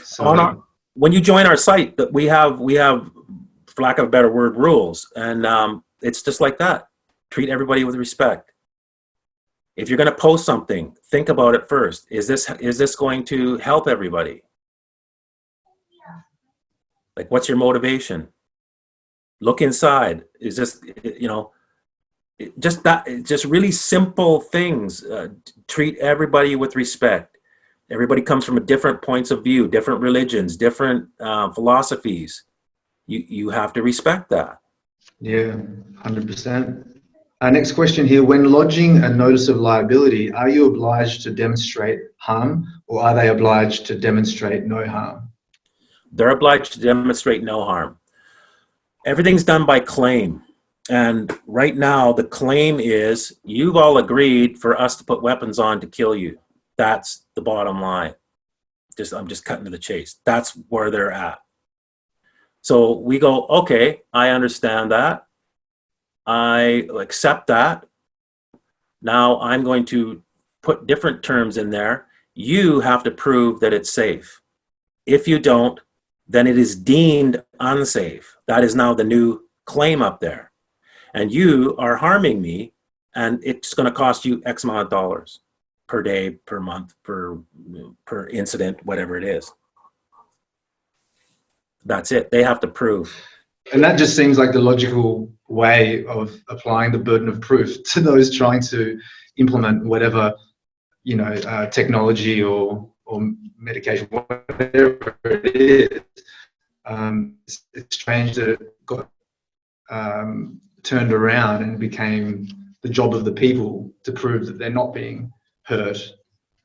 So, when you join our site, that we have, for lack of a better word, rules, and it's just like that. Treat everybody with respect. If you're going to post something, think about it first. Is this going to help everybody? Like, what's your motivation? Look inside. Is this, just really simple things. Treat everybody with respect. Everybody comes from different points of view, different religions, different philosophies. You have to respect that. Yeah, 100%. Next question here. When lodging a notice of liability, are you obliged to demonstrate harm, or are they obliged to demonstrate no harm? They're obliged to demonstrate no harm. Everything's done by claim. And right now, the claim is you've all agreed for us to put weapons on to kill you. That's the bottom line. I'm just cutting to the chase. That's where they're at. So we go, okay, I understand that. I accept that. Now I'm going to put different terms in there. You have to prove that it's safe. If you don't, then it is deemed unsafe. That is now the new claim up there. And you are harming me, and it's going to cost you X amount of dollars per day, per month, per incident, whatever it is. That's it. They have to prove. And that just seems like the logical way of applying the burden of proof to those trying to implement whatever, technology or medication, whatever it is. It's strange that it got turned around and became the job of the people to prove that they're not being hurt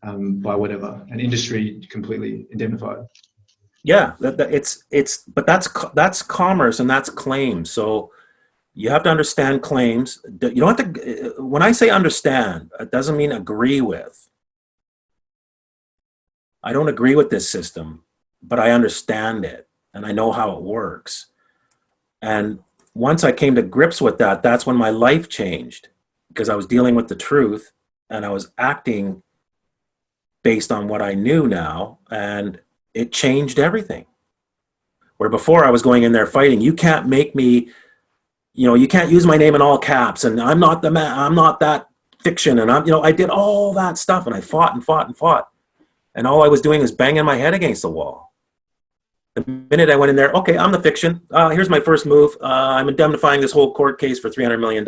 by whatever, an industry completely indemnified. Yeah, but that's commerce and that's claims. So you have to understand claims. You don't have to. When I say understand, it doesn't mean agree with. I don't agree with this system, but I understand it and I know how it works. And once I came to grips with that, that's when my life changed, because I was dealing with the truth and I was acting based on what I knew now, and it changed everything. Where before I was going in there fighting, you can't make me you can't use my name in all caps, and I'm not the man, I'm not that fiction, and I did all that stuff, and I fought and fought and fought, and all I was doing is banging my head against the wall. The minute I went in there, okay, I'm the fiction. Here's my first move. I'm indemnifying this whole court case for $300 million.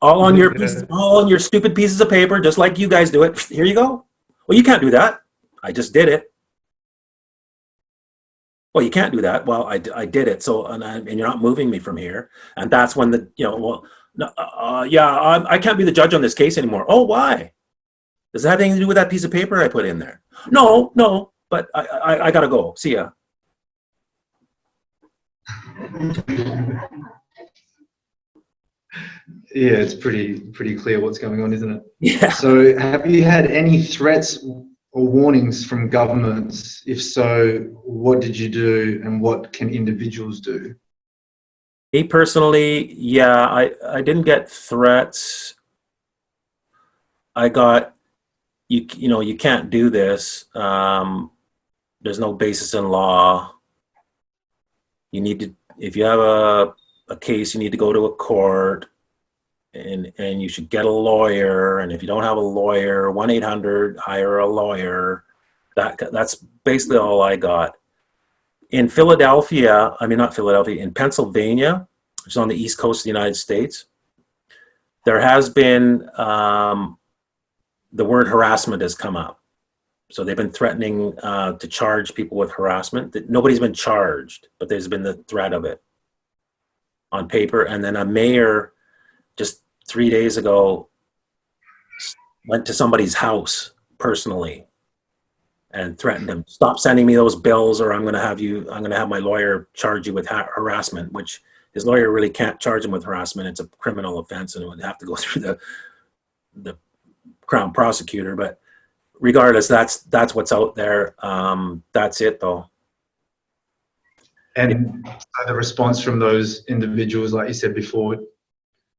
all on your stupid pieces of paper, just like you guys do it. Here you go. Well, you can't do that. I just did it. Well, you can't do that. Well, I did it. So, and you're not moving me from here. And that's when I can't be the judge on this case anymore. Oh, why? Does that have anything to do with that piece of paper I put in there? No, but I gotta go. See ya. Yeah, it's pretty clear what's going on, isn't it? Yeah. So have you had any threats or warnings from governments? If so, what did you do, and what can individuals do? Me personally, yeah, I didn't get threats. I got, you can't do this. There's no basis in law. You need to, if you have a case, you need to go to a court, and you should get a lawyer. And if you don't have a lawyer, 1-800, hire a lawyer. That's basically all I got. In Philadelphia, in Pennsylvania, which is on the East Coast of the United States, there has been, the word harassment has come up. So they've been threatening to charge people with harassment. Nobody's been charged, but there's been the threat of it on paper. And then a mayor just 3 days ago went to somebody's house personally and threatened him, stop sending me those bills, or I'm going to have my lawyer charge you with harassment, which his lawyer really can't charge him with harassment. It's a criminal offense, and it would have to go through the Crown prosecutor. But regardless, that's what's out there. That's it, though. And the response from those individuals, like you said before,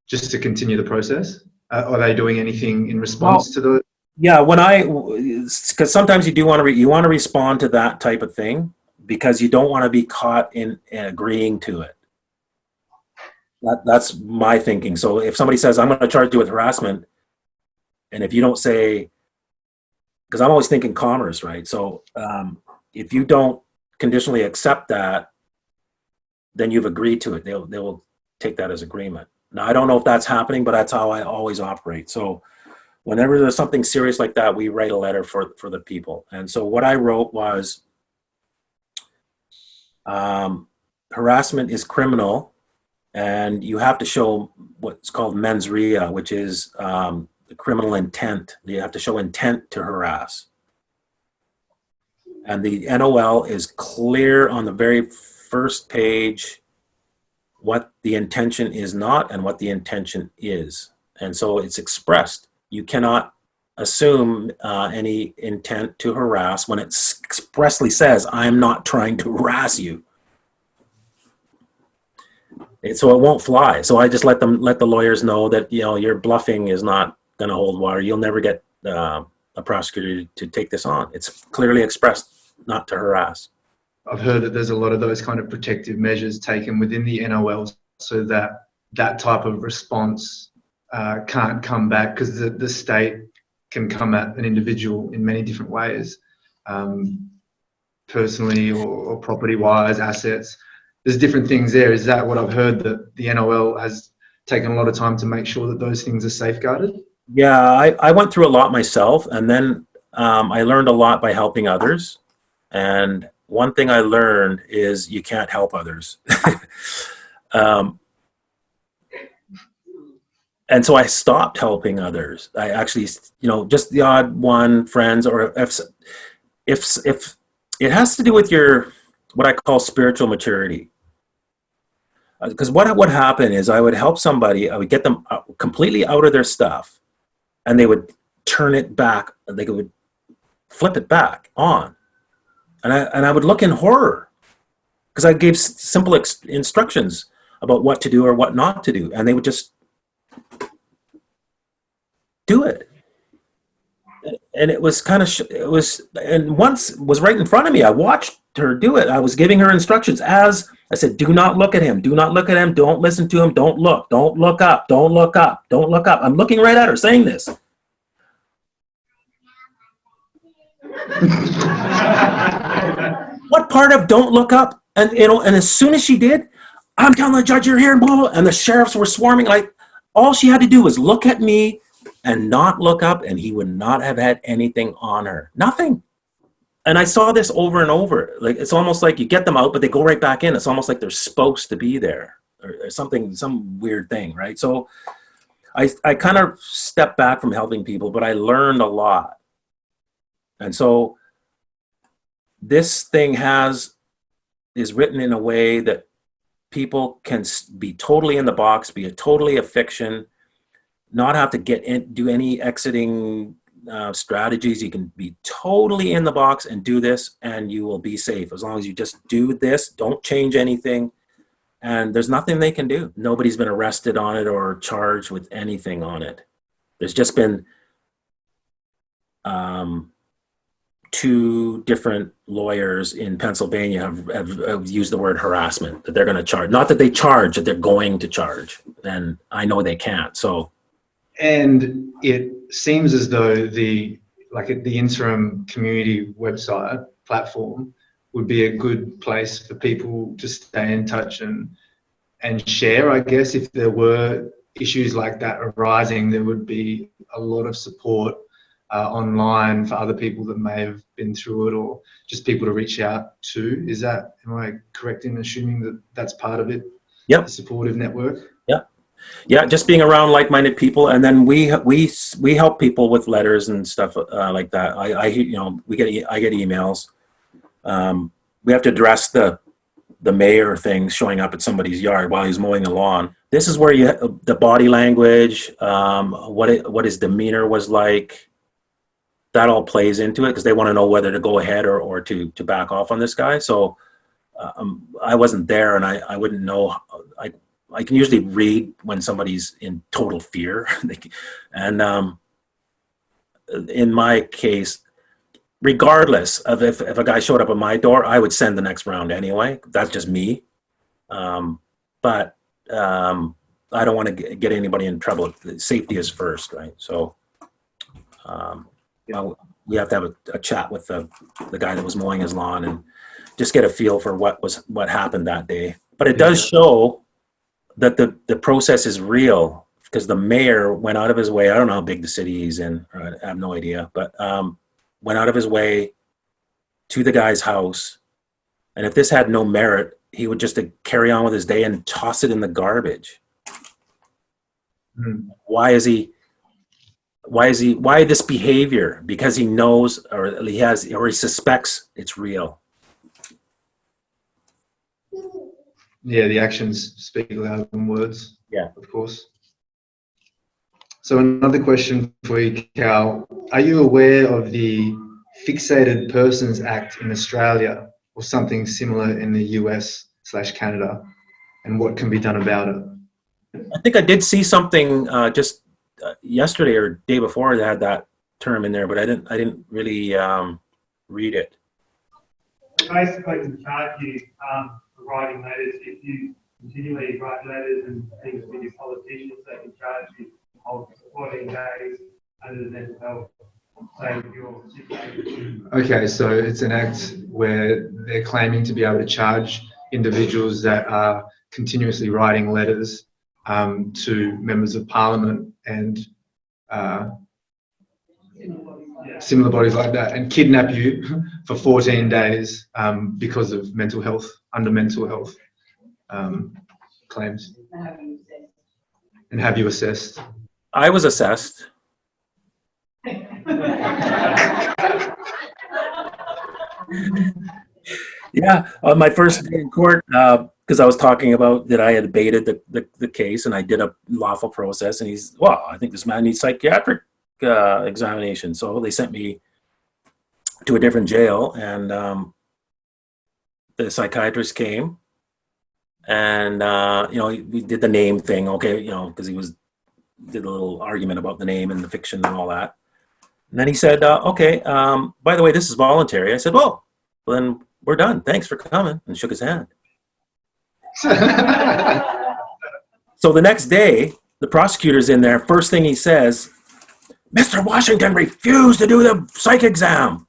just to continue the process, are they doing anything in response to those? Yeah, because sometimes you want to respond to that type of thing, because you don't want to be caught in agreeing to it. That's my thinking. So if somebody says, I'm going to charge you with harassment, and if you don't say, because I'm always thinking commerce, right? So if you don't conditionally accept that, then you've agreed to it. They will take that as agreement. Now, I don't know if that's happening, but that's how I always operate. So whenever there's something serious like that, we write a letter for the people. And so what I wrote was, harassment is criminal, and you have to show what's called mens rea, which is the criminal intent. You have to show intent to harass. And the NOL is clear on the very first page what the intention is not and what the intention is. And so it's expressed. You cannot assume any intent to harass when it expressly says, I'm not trying to harass you. So it won't fly. So I just let the lawyers know that, your bluffing is not going to hold water. You'll never get a prosecutor to take this on. It's clearly expressed not to harass. I've heard that there's a lot of those kind of protective measures taken within the NOL so that type of response can't come back, because the state can come at an individual in many different ways, personally or property-wise, assets. There's different things there. Is that what I've heard, that the NOL has taken a lot of time to make sure that those things are safeguarded? Yeah, I went through a lot myself, and then I learned a lot by helping others. And one thing I learned is you can't help others. And so I stopped helping others. I actually, just the odd one, friends, or if it has to do with your, what I call spiritual maturity. Because what would happen is I would help somebody, I would get them completely out of their stuff, and they would turn it back, they would flip it back on. And I would look in horror, because I gave simple instructions about what to do or what not to do, and they would just do it. And it was kind of, and once was right in front of me. I watched her do it. I was giving her instructions as I said, do not look at him. Do not look at him. Don't listen to him. Don't look. Don't look up. Don't look up. Don't look up. I'm looking right at her saying this. What part of don't look up? And and as soon as she did, I'm telling the judge you're here, and blah, blah, and the sheriffs were swarming. Like, all she had to do was look at me and not look up, and he would not have had anything on her. Nothing. And I saw this over and over. Like, it's almost like you get them out, but they go right back in. It's almost like they're supposed to be there, or something, some weird thing, right? So I kind of stepped back from helping people, but I learned a lot. And so this thing is written in a way that people can be totally in the box, be totally a fiction, not have to do any exiting strategies. You can be totally in the box and do this, and you will be safe as long as you just do this. Don't change anything, and there's nothing they can do. Nobody's been arrested on it or charged with anything on it. There's just been 2 different lawyers in Pennsylvania have used the word harassment, that they're going to charge. Not that they charge, that they're going to charge, and I know they can't. So. And it seems as though the interim community website platform would be a good place for people to stay in touch and share. I guess if there were issues like that arising, there would be a lot of support online for other people that may have been through it, or just people to reach out to. Am I correct in assuming that that's part of it? Yep. The supportive network. Yeah, just being around like-minded people, and then we help people with letters and stuff like that. I get emails. We have to address the mayor thing showing up at somebody's yard while he's mowing the lawn. This is where the body language, what his demeanor was like, that all plays into it, because they want to know whether to go ahead or to back off on this guy. So I wasn't there, and I wouldn't know. I can usually read when somebody's in total fear. And in my case, regardless of if a guy showed up at my door, I would send the next round anyway. That's just me. But I don't want to get anybody in trouble. Safety is first, right? So we have to have a chat with the guy that was mowing his lawn and just get a feel for what happened that day. But it does show that the process is real, because the mayor went out of his way. I don't know how big the city he's in, or I have no idea, but went out of his way to the guy's house. And if this had no merit, he would just carry on with his day and toss it in the garbage. Mm-hmm. Why this behavior? Because he knows, or he suspects it's real. Yeah, the actions speak louder than words. Yeah, of course. So another question for you, Cal. Are you aware of the Fixated Persons Act in Australia, or something similar in the US/Canada, and what can be done about it? I think I did see something just yesterday or day before that had that term in there, but I didn't really read it. Basically, can charge you for writing letters. If you continually write letters and things with your politicians, they can charge you of 14 days under the mental health. Okay, so it's an act where they're claiming to be able to charge individuals that are continuously writing letters to members of parliament and similar bodies like that, and kidnap you for 14 days because of mental health claims, and have you assessed. I was assessed. Yeah, on my first day in court, because I was talking about that I had abated the case, and I did a lawful process, and I think this man needs psychiatric examination. So they sent me to a different jail, and the psychiatrist came, and we did the name thing, okay, because he did a little argument about the name and the fiction and all that. And then he said, okay, by the way, this is voluntary. I said, well, then we're done. Thanks for coming," and shook his hand. So the next day, the prosecutor's in there. First thing he says, "Mr. Washington refused to do the psych exam."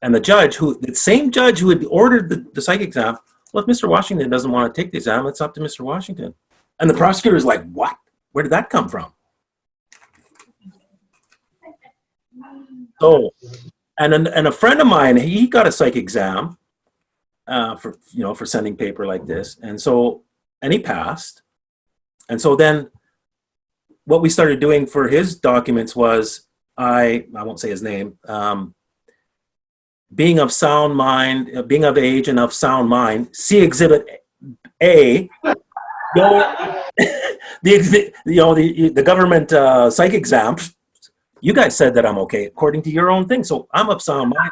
And the same judge who had ordered the psych exam, "Well, if Mr. Washington doesn't want to take the exam, it's up to Mr. Washington." And the prosecutor's like, "What? Where did that come from?" So, and a friend of mine, he got a psych exam for sending paper like this, and he passed. And so then, what we started doing for his documents was, I won't say his name, being of sound mind, being of age and of sound mind. See Exhibit A. The government psych exam. You guys said that I'm okay according to your own thing, so I'm of sound mind.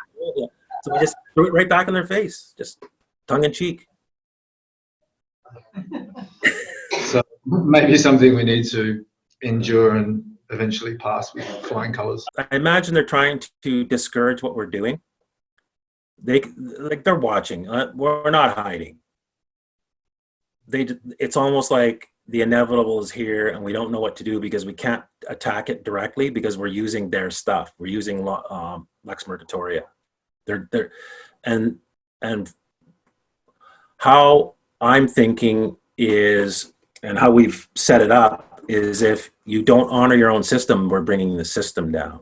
So we just threw it right back in their face, just tongue in cheek. So maybe something we need to endure and eventually pass with flying colors. I imagine they're trying to discourage what we're doing. They're watching. We're not hiding. It's almost like the inevitable is here, and we don't know what to do because we can't attack it directly because we're using their stuff. We're using Lex Mercatoria. And how I'm thinking is, and how we've set it up is, if you don't honor your own system, we're bringing the system down.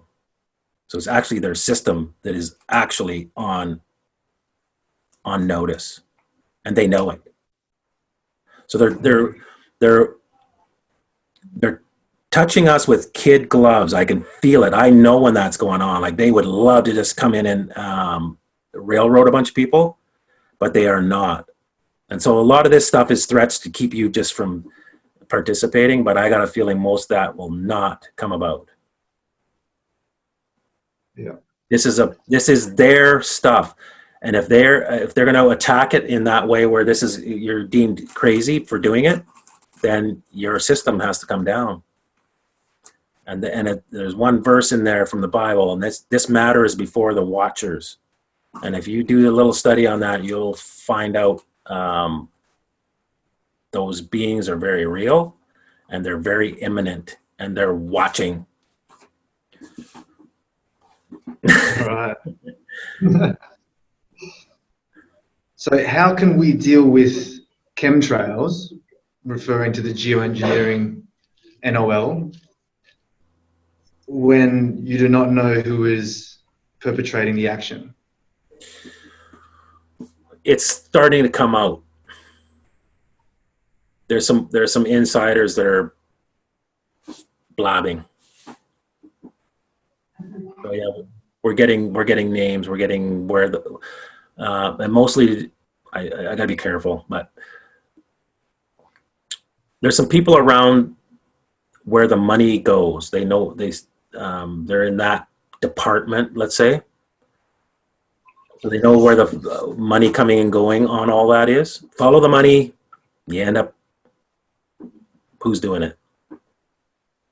So it's actually their system that is actually on notice, and they know it. So they're touching us with kid gloves. I can feel it. I know when that's going on. Like, they would love to just come in and railroad a bunch of people, but they are not. And so a lot of this stuff is threats to keep you just from participating, but I got a feeling most of that will not come about. Yeah. This is their stuff. And if they're going to attack it in that way where you're deemed crazy for doing it, then your system has to come down. And there's one verse in there from the Bible, and this matter is before the watchers. And if you do a little study on that, you'll find out those beings are very real, and they're very imminent, and they're watching. Right. So how can we deal with chemtrails, referring to the geoengineering NOL, when you do not know who is perpetrating the action? It's starting to come out. There's some insiders that are blabbing. So yeah, we're getting names. We're getting where the and mostly I gotta be careful, but there's some people around where the money goes. They know they're in that department, let's say. So they know where the money coming and going on all that is. Follow the money, you end up, who's doing it?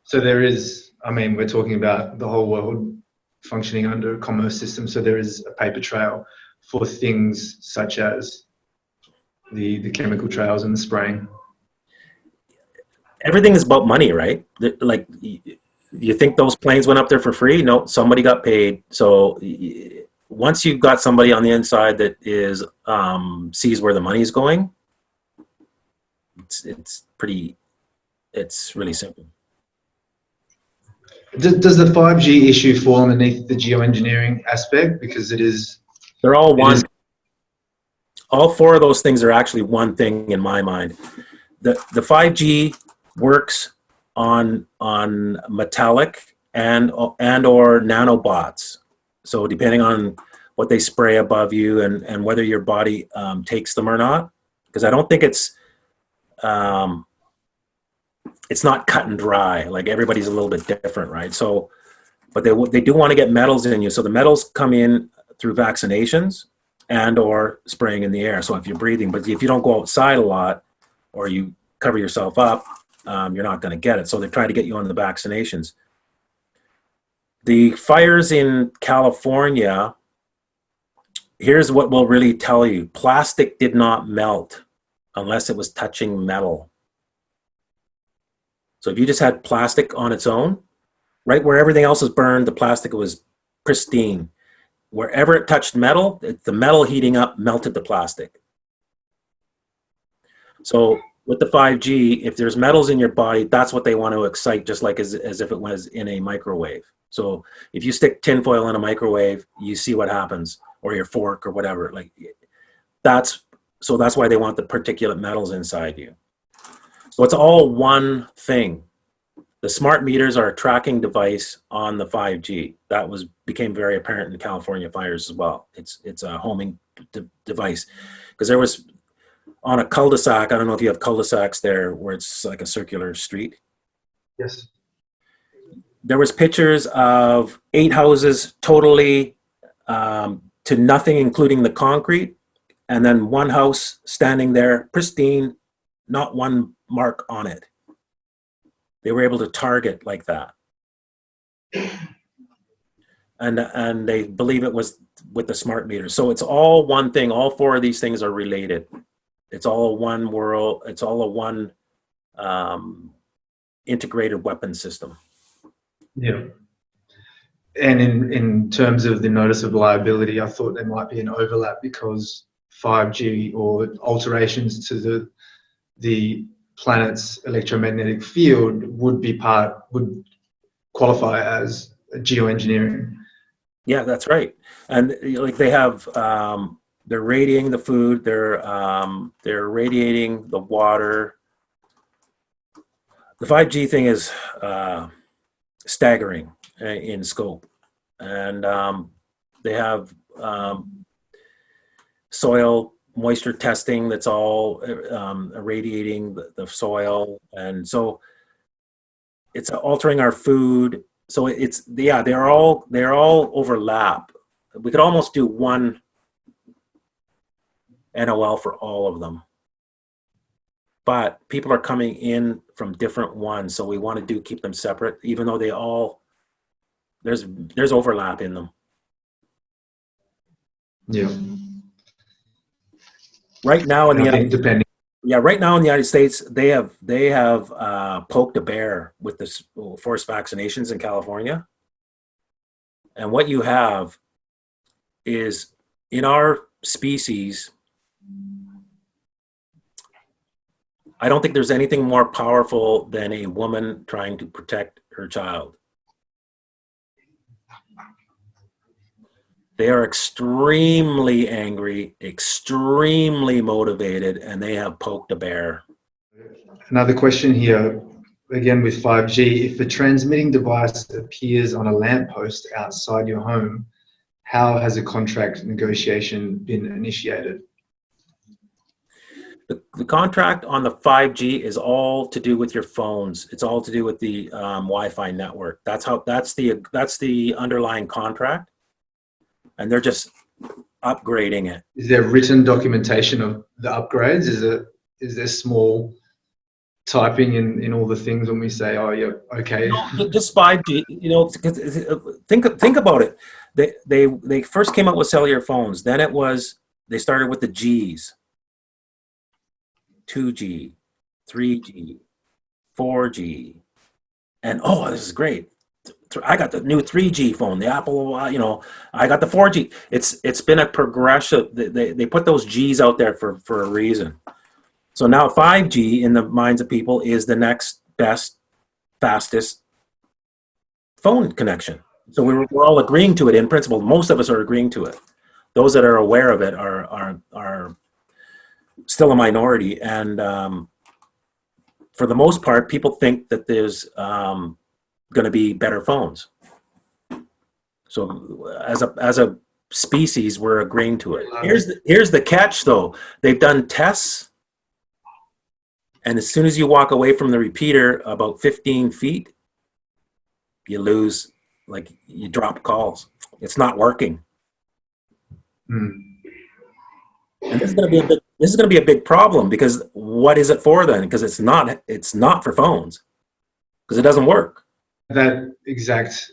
So there is, we're talking about the whole world functioning under a commerce system. So there is a paper trail for things such as the chemical trails and the spraying. Everything is about money, right? Like, you think those planes went up there for free? No, somebody got paid. So once you've got somebody on the inside that sees where the money is going, it's really simple. Does the 5G issue fall underneath the geoengineering aspect? Because they're all one. All four of those things are actually one thing in my mind. The 5G works on metallic and or nanobots. So depending on what they spray above you and whether your body takes them or not, because I don't think it's not cut and dry. Like, everybody's a little bit different, right? So, but they do want to get metals in you. So the metals come in through vaccinations and or spraying in the air. So if you're breathing, but if you don't go outside a lot or you cover yourself up, you're not going to get it. So they try to get you on the vaccinations. The fires in California, here's what will really tell you. Plastic did not melt unless it was touching metal. So if you just had plastic on its own, right where everything else is burned, the plastic was pristine. Wherever it touched metal, the metal heating up melted the plastic. So with the 5G, if there's metals in your body, that's what they want to excite, just like as if it was in a microwave. So if you stick tinfoil in a microwave, you see what happens, or your fork or whatever. Like that's why they want the particulate metals inside you. So it's all one thing. The smart meters are a tracking device on the 5G. That became very apparent in California fires as well. It's a homing device, because there was on a cul-de-sac. I don't know if you have cul-de-sacs there where it's like a circular street. Yes. There was pictures of 8 houses totally to nothing, including the concrete, and then one house standing there pristine, not one mark on it. They were able to target like that. And they believe it was with the smart meters. So it's all one thing. All 4 of these things are related. It's all one world. It's all a one integrated weapon system. Yeah. And in terms of the notice of liability, I thought there might be an overlap, because 5G or alterations to the planet's electromagnetic field would qualify as geoengineering. Yeah, that's right. And like they have, they're radiating the food, they're radiating the water. The 5G thing is staggering in scope, and they have soil moisture testing that's all irradiating the soil, and so it's altering our food. So they're all overlap. We could almost do one NOL for all of them, but people are coming in from different ones, so we want to keep them separate, even though they all there's overlap in them. Yeah. Right now in depending. Right now in the United States, they have poked a bear with this forced vaccinations in California. And what you have is, in our species, I don't think there's anything more powerful than a woman trying to protect her child. They are extremely angry, extremely motivated, and they have poked a bear. Another question here, again with 5G, if the transmitting device appears on a lamppost outside your home, how has a contract negotiation been initiated? The contract on the 5G is all to do with your phones. It's all to do with the Wi-Fi network. That's the underlying contract. And they're just upgrading it. Is there written documentation of the upgrades? Is there small typing in all the things when we say, oh yeah, okay? No, just 5G. Think about it. They first came out with cellular phones. Then they started with the Gs, 2G, 3G, 4G, and oh, this is great. I got the new 3G phone, the Apple, I got the 4G. It's been a progressive, they put those Gs out there for a reason. So now 5G in the minds of people is the next best, fastest phone connection. So we're all agreeing to it in principle. Most of us are agreeing to it. Those that are aware of it are still a minority. And for the most part, people think that there's going to be better phones. So as a species, we're agreeing to it. Here's the catch, though. They've done tests, and as soon as you walk away from the repeater about 15 feet, you lose, like you drop calls. It's not working. And this is going to be a big problem, because what is it for then? Because it's not for phones, because it doesn't work. That exact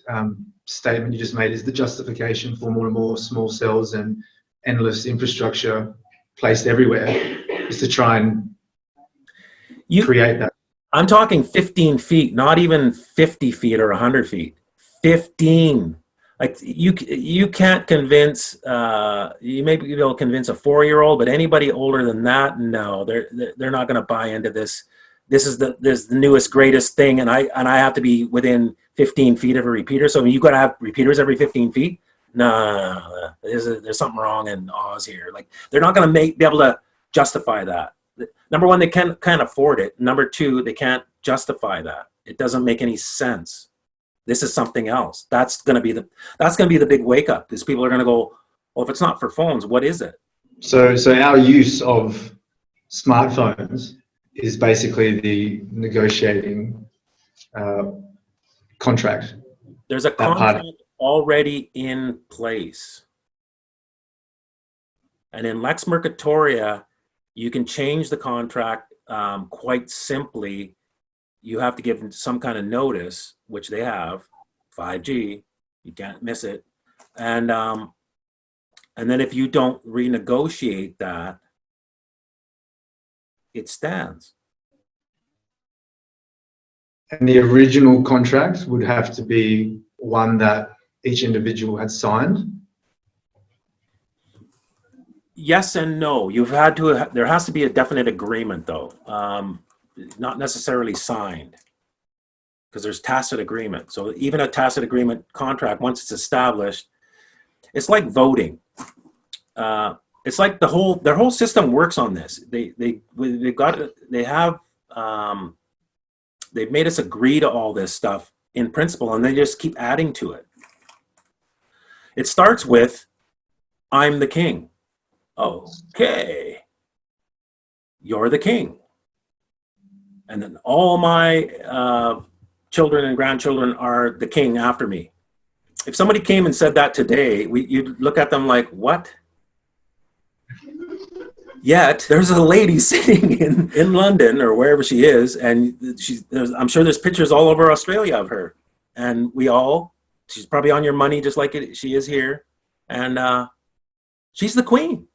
statement you just made is the justification for more and more small cells and endless infrastructure placed everywhere is to try and create that. I'm talking 15 feet, not even 50 feet or 100 feet. 15. Like you can't convince, you may be able to convince a 4-year-old, but anybody older than that, no, they're not going to buy into this. This is the newest, greatest thing, and I have to be within 15 feet of a repeater. So you got to have repeaters every 15 feet. No, there's something wrong in Oz here. Like they're not going to be able to justify that. Number one, they can't afford it. Number two, they can't justify that. It doesn't make any sense. This is something else. That's going to be the big wake up. Because people are going to go, well, if it's not for phones, what is it? So our use of smartphones is basically the negotiating contract. There's a contract already in place. And in Lex Mercatoria, you can change the contract quite simply. You have to give them some kind of notice, which they have, 5G, you can't miss it. And then if you don't renegotiate that, it stands. And the original contract would have to be one that each individual had signed? Yes and no. There has to be a definite agreement though. Not necessarily signed, because there's tacit agreement. So even a tacit agreement contract, once it's established, it's like voting. It's like their whole system works on this. They've made us agree to all this stuff in principle, and they just keep adding to it. It starts with, I'm the king. Okay, you're the king. And then all my children and grandchildren are the king after me. If somebody came and said that today, you'd look at them like, what? Yet there's a lady sitting in London or wherever she is, and I'm sure there's pictures all over Australia of her. And she's probably on your money just like she is here. And she's the queen.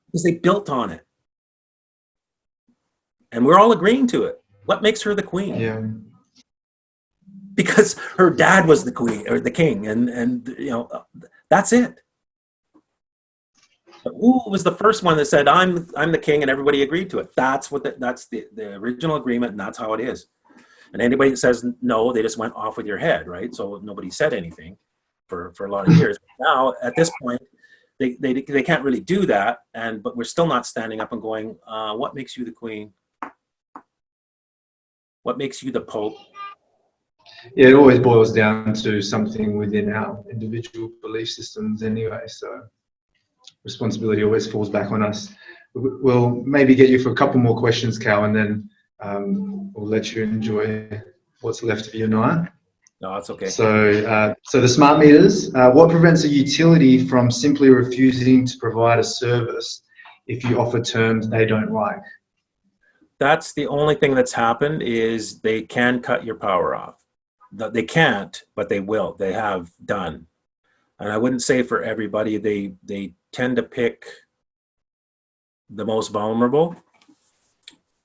Because they built on it. And we're all agreeing to it. What makes her the queen? Yeah. Because her dad was the queen or the king, and that's it. But who was the first one that said I'm the king, and everybody agreed to it? That's the original agreement, and that's how it is. And anybody that says no, they just went off with your head, right? So nobody said anything for a lot of years. Now at this point, they can't really do that, but we're still not standing up and going, what makes you the queen? What makes you the Pope? Yeah, it always boils down to something within our individual belief systems anyway, so responsibility always falls back on us. We'll maybe get you for a couple more questions, Cal, and then we'll let you enjoy what's left of your night. No, it's okay. So the smart meters, what prevents a utility from simply refusing to provide a service if you offer terms they don't like? That's the only thing that's happened, is they can cut your power off. They can't, but they will. They have done. And I wouldn't say for everybody. They tend to pick the most vulnerable,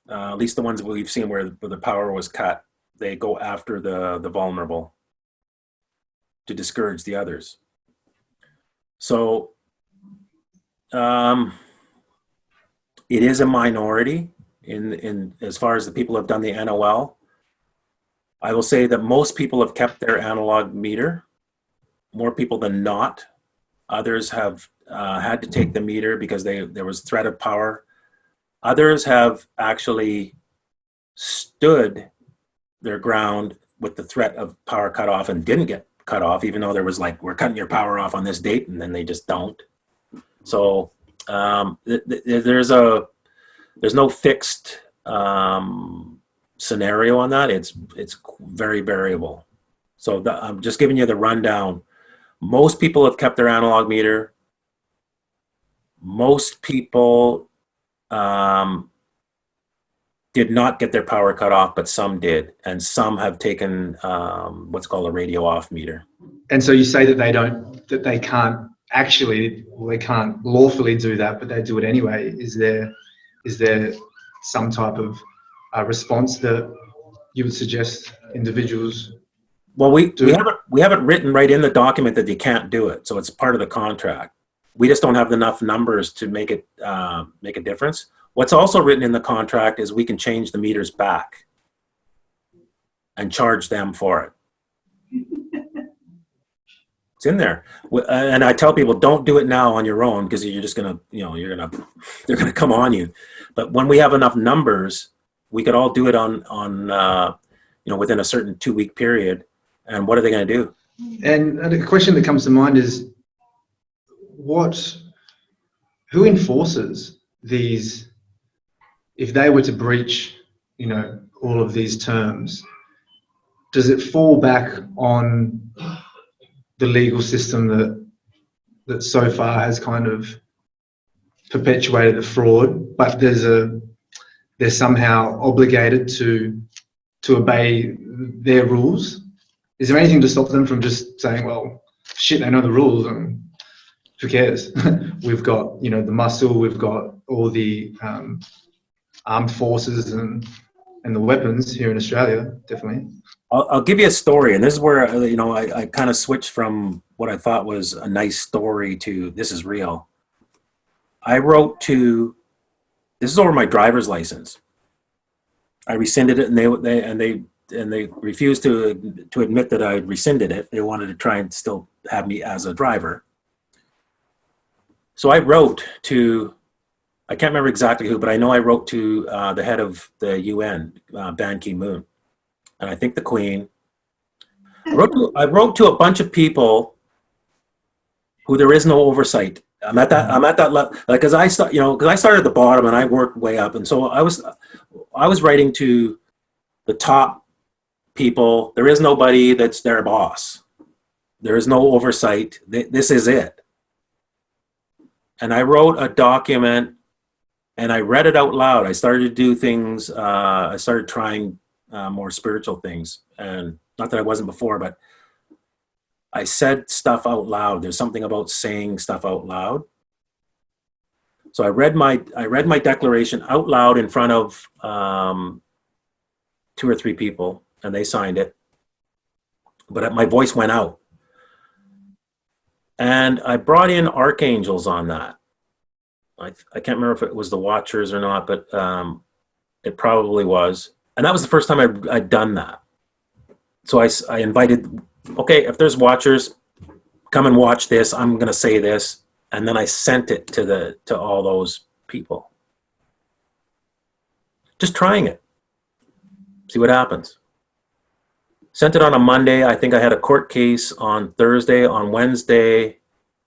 at least the ones that we've seen where the power was cut. They go after the vulnerable to discourage the others. So it is a minority in as far as the people who have done the NOL. I will say that most people have kept their analog meter, more people than not. Others have had to take the meter because there was threat of power. Others have actually stood their ground with the threat of power cut off and didn't get cut off, even though there was like, we're cutting your power off on this date, and then they just don't. So there's no fixed scenario on that. It's very variable. So I'm just giving you the rundown. Most people have kept their analog meter. Most people did not get their power cut off, but some did, and some have taken what's called a radio off meter. And so you say that they can't actually, well, they can't lawfully do that, but they do it anyway. Is there some type of response that you would suggest individuals? Well, we Do. have it written right in the document that you can't do it, so it's part of the contract. We just don't have enough numbers to make it make a difference. What's also written in the contract is we can change the meters back and charge them for it. It's in there. And I tell people, don't do it now on your own, because you're just gonna, they're gonna come on you. But when we have enough numbers, we could all do it on within a certain 2-week period. And what are they gonna do? And the question that comes to mind is, who enforces these? If they were to breach, all of these terms, does it fall back on the legal system that so far has kind of perpetuated the fraud, but they're somehow obligated to obey their rules? Is there anything to stop them from just saying, well, shit, they know the rules and who cares? We've got, the muscle, we've got all the armed forces and the weapons here in Australia, definitely. I'll give you a story, and this is where I kind of switched from what I thought was a nice story to this is real. I wrote to, this is over my driver's license. I rescinded it, and they refused to admit that I rescinded it. They wanted to try and still have me as a driver. So I wrote to, I can't remember exactly who, but I know I wrote to the head of the UN, Ban Ki-moon. And I think the Queen. I wrote to a bunch of people who there is no oversight. I'm at that level, like, because I started at the bottom and I worked way up, and so I was writing to the top people. There is nobody that's their boss. There is no oversight. This is it. And I wrote a document, and I read it out loud. I started to do things. I started trying more spiritual things, and not that I wasn't before, but I said stuff out loud. There's something about saying stuff out loud. So I read my declaration out loud in front of 2 or 3 people, and they signed it. But my voice went out, and I brought in archangels on that. I can't remember if it was the Watchers or not, but it probably was. And that was the first time I'd done that. So I invited, okay, if there's Watchers, come and watch this. I'm going to say this. And then I sent it to all those people. Just trying it. See what happens. Sent it on a Monday. I think I had a court case on Thursday. On Wednesday,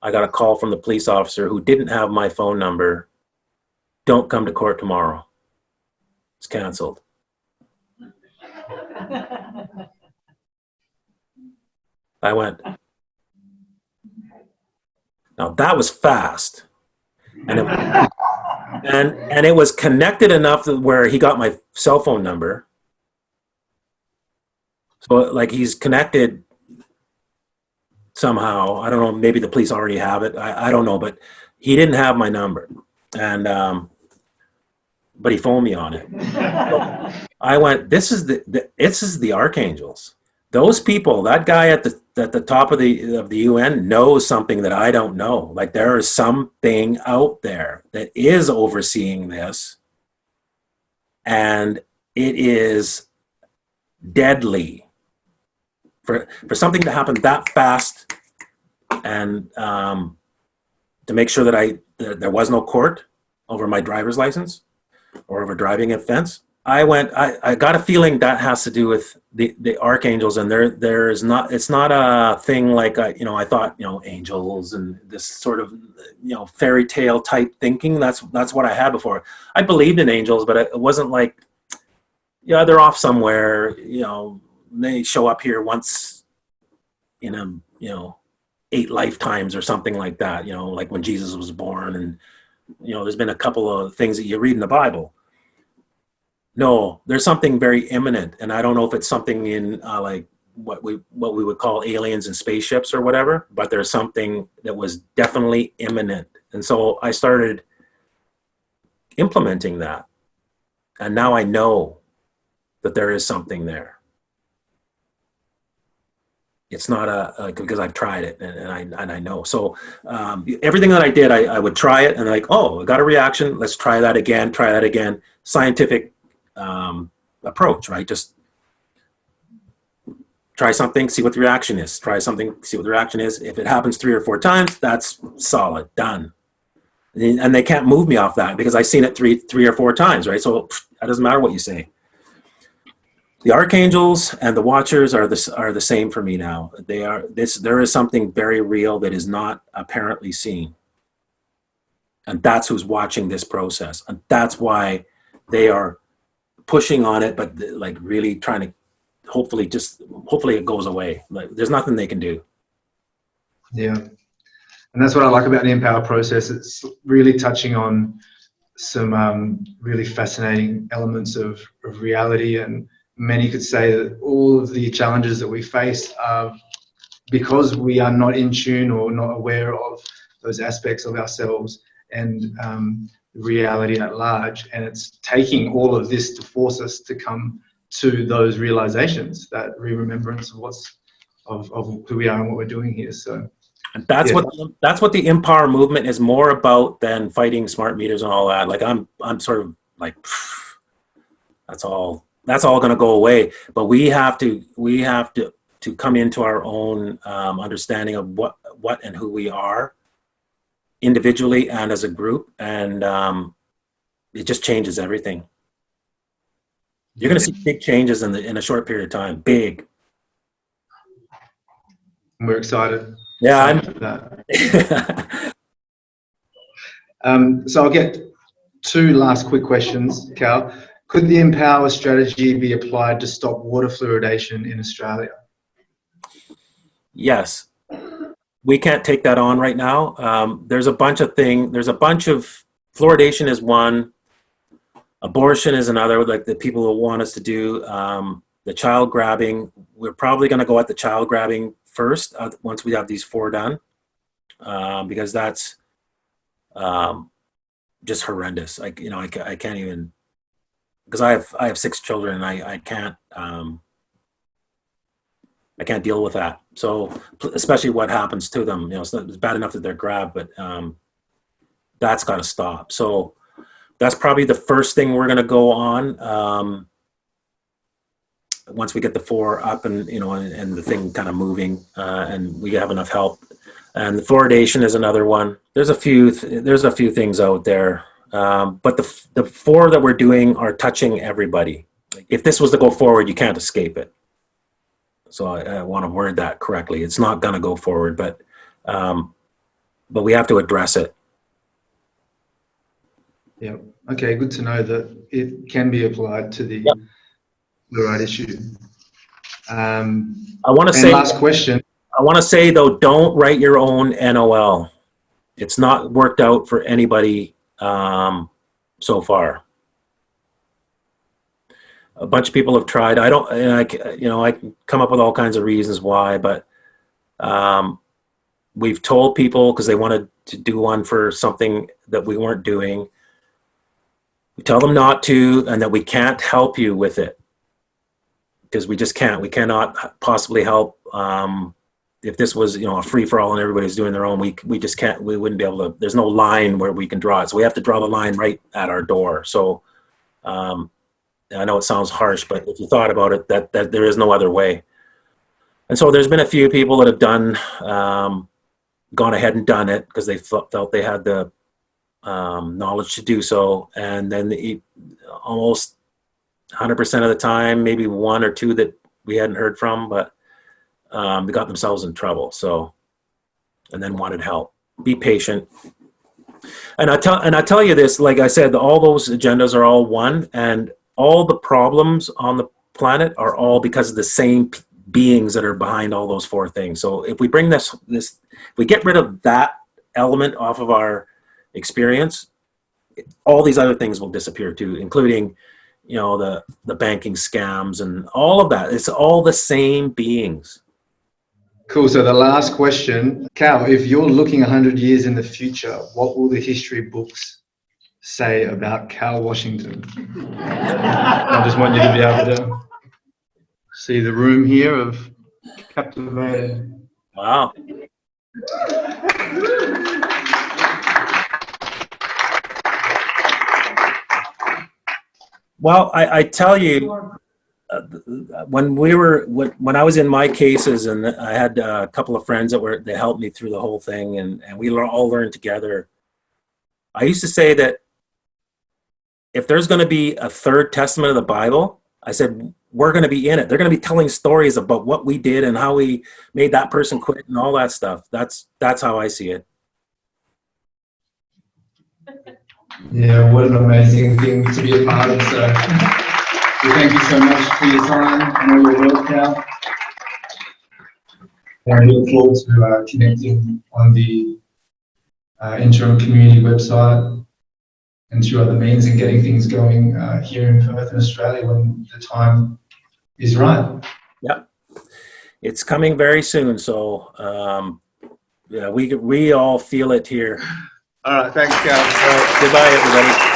I got a call from the police officer who didn't have my phone number. Don't come to court tomorrow. It's canceled. I went. Now that was fast, and it was connected enough to where he got my cell phone number. So like he's connected somehow. I don't know. Maybe the police already have it. I don't know, but he didn't have my number, and but he phoned me on it. So I went. This is the archangels. Those people, that guy at the top of the UN knows something that I don't know. Like there is something out there that is overseeing this, and it is deadly. For something to happen that fast, and to make sure that there was no court over my driver's license or over driving offense. I got a feeling that has to do with the archangels, and it's not a thing like I thought, angels and this sort of fairy tale type thinking. That's what I had before. I believed in angels, but it wasn't like they're off somewhere, they show up here once in 8 lifetimes or something like that, like when Jesus was born, and there's been a couple of things that you read in the Bible. No, there's something very imminent, and I don't know if it's something in like what we would call aliens and spaceships or whatever, but there's something that was definitely imminent. And so I started implementing that. And now I know that there is something there. It's not because I've tried it and I know. So everything that I did, I would try it and like, oh, I got a reaction. Let's try that again. Try that again. Scientific approach, right? Just try something, see what the reaction is. Try something, see what the reaction is. If it happens 3 or 4 times, that's solid, done. And they can't move me off that because I've seen it three or 4 times, right? So that doesn't matter what you say. The archangels and the watchers are the same for me now. They are this. There is something very real that is not apparently seen, and that's who's watching this process, and that's why they are pushing on it, but like really trying to hopefully it goes away. Like there's nothing they can do. Yeah, and that's what I like about the INPOWER process. It's really touching on some really fascinating elements of reality, and many could say that all of the challenges that we face are because we are not in tune or not aware of those aspects of ourselves and reality at large. And it's taking all of this to force us to come to those realizations, that remembrance of who we are and what we're doing here. So and that's what the INPOWER movement is more about than fighting smart meters and all that. Like I'm sort of like, that's all going to go away. But we have to come into our own understanding of what and who we are individually and as a group. And it just changes everything. You're going to see big changes in a short period of time. Big. We're excited. Yeah, I'm. So I'll get 2 last quick questions, Cal. Could the INPOWER strategy be applied to stop water fluoridation in Australia? Yes. We can't take that on right now. There's a bunch of fluoridation is one, abortion is another, like the people who want us to do. The child grabbing, we're probably going to go at the child grabbing first once we have these 4 done, because that's just horrendous. I can't even, because I have 6 children and I can't deal with that. So especially what happens to them, it's bad enough that they're grabbed, but that's got to stop. So that's probably the first thing we're going to go on. Once we get the 4 up and and the thing kind of moving, and we have enough help, and the fluoridation is another one. There's a few things out there, but the 4 that we're doing are touching everybody. If this was to go forward, you can't escape it. So I want to word that correctly. It's not going to go forward, but we have to address it. Yeah. Okay. Good to know that it can be applied to the right issue. I want to say last question. I want to say though, don't write your own NOL. It's not worked out for anybody so far. A bunch of people have tried. I can come up with all kinds of reasons why, but we've told people because they wanted to do one for something that we weren't doing. We tell them not to, and that we can't help you with it. Because we just can't. We cannot possibly help. If this was, a free for all and everybody's doing their own, we just can't. We wouldn't be able to. There's no line where we can draw it, so we have to draw the line right at our door. So, I know it sounds harsh, but if you thought about it, that there is no other way. And so there's been a few people that have gone ahead and done it because they felt they had the knowledge to do so, and then almost 100% of the time, maybe 1 or 2 that we hadn't heard from, but they got themselves in trouble. So, and then wanted help. Be patient. And I tell you this, like I said, all those agendas are all one, and all the problems on the planet are all because of the same beings that are behind all those 4 things. So if we bring this, if we get rid of that element off of our experience, all these other things will disappear too, including you know, the banking scams and all of that. It's all the same beings. Cool. So the last question, Cal, if you're looking 100 years in the future, what will the history books say about Cal Washington? I just want you to be able to see the room here of captivated. Wow. Well, I tell you, when I was in my cases, and I had a couple of friends that helped me through the whole thing, and we all learned together. I used to say that if there's going to be a third testament of the Bible, I said, we're going to be in it. They're going to be telling stories about what we did and how we made that person quit and all that stuff. That's how I see it. Yeah, what an amazing thing to be a part of. So we thank you so much for your time and all your work, Cal. And we look forward to connecting on the interim community website and through other means and getting things going here in Perth and Australia when the time is right. Yep. It's coming very soon. So yeah, we all feel it here. All right, thanks, Cal. All right, goodbye, everybody.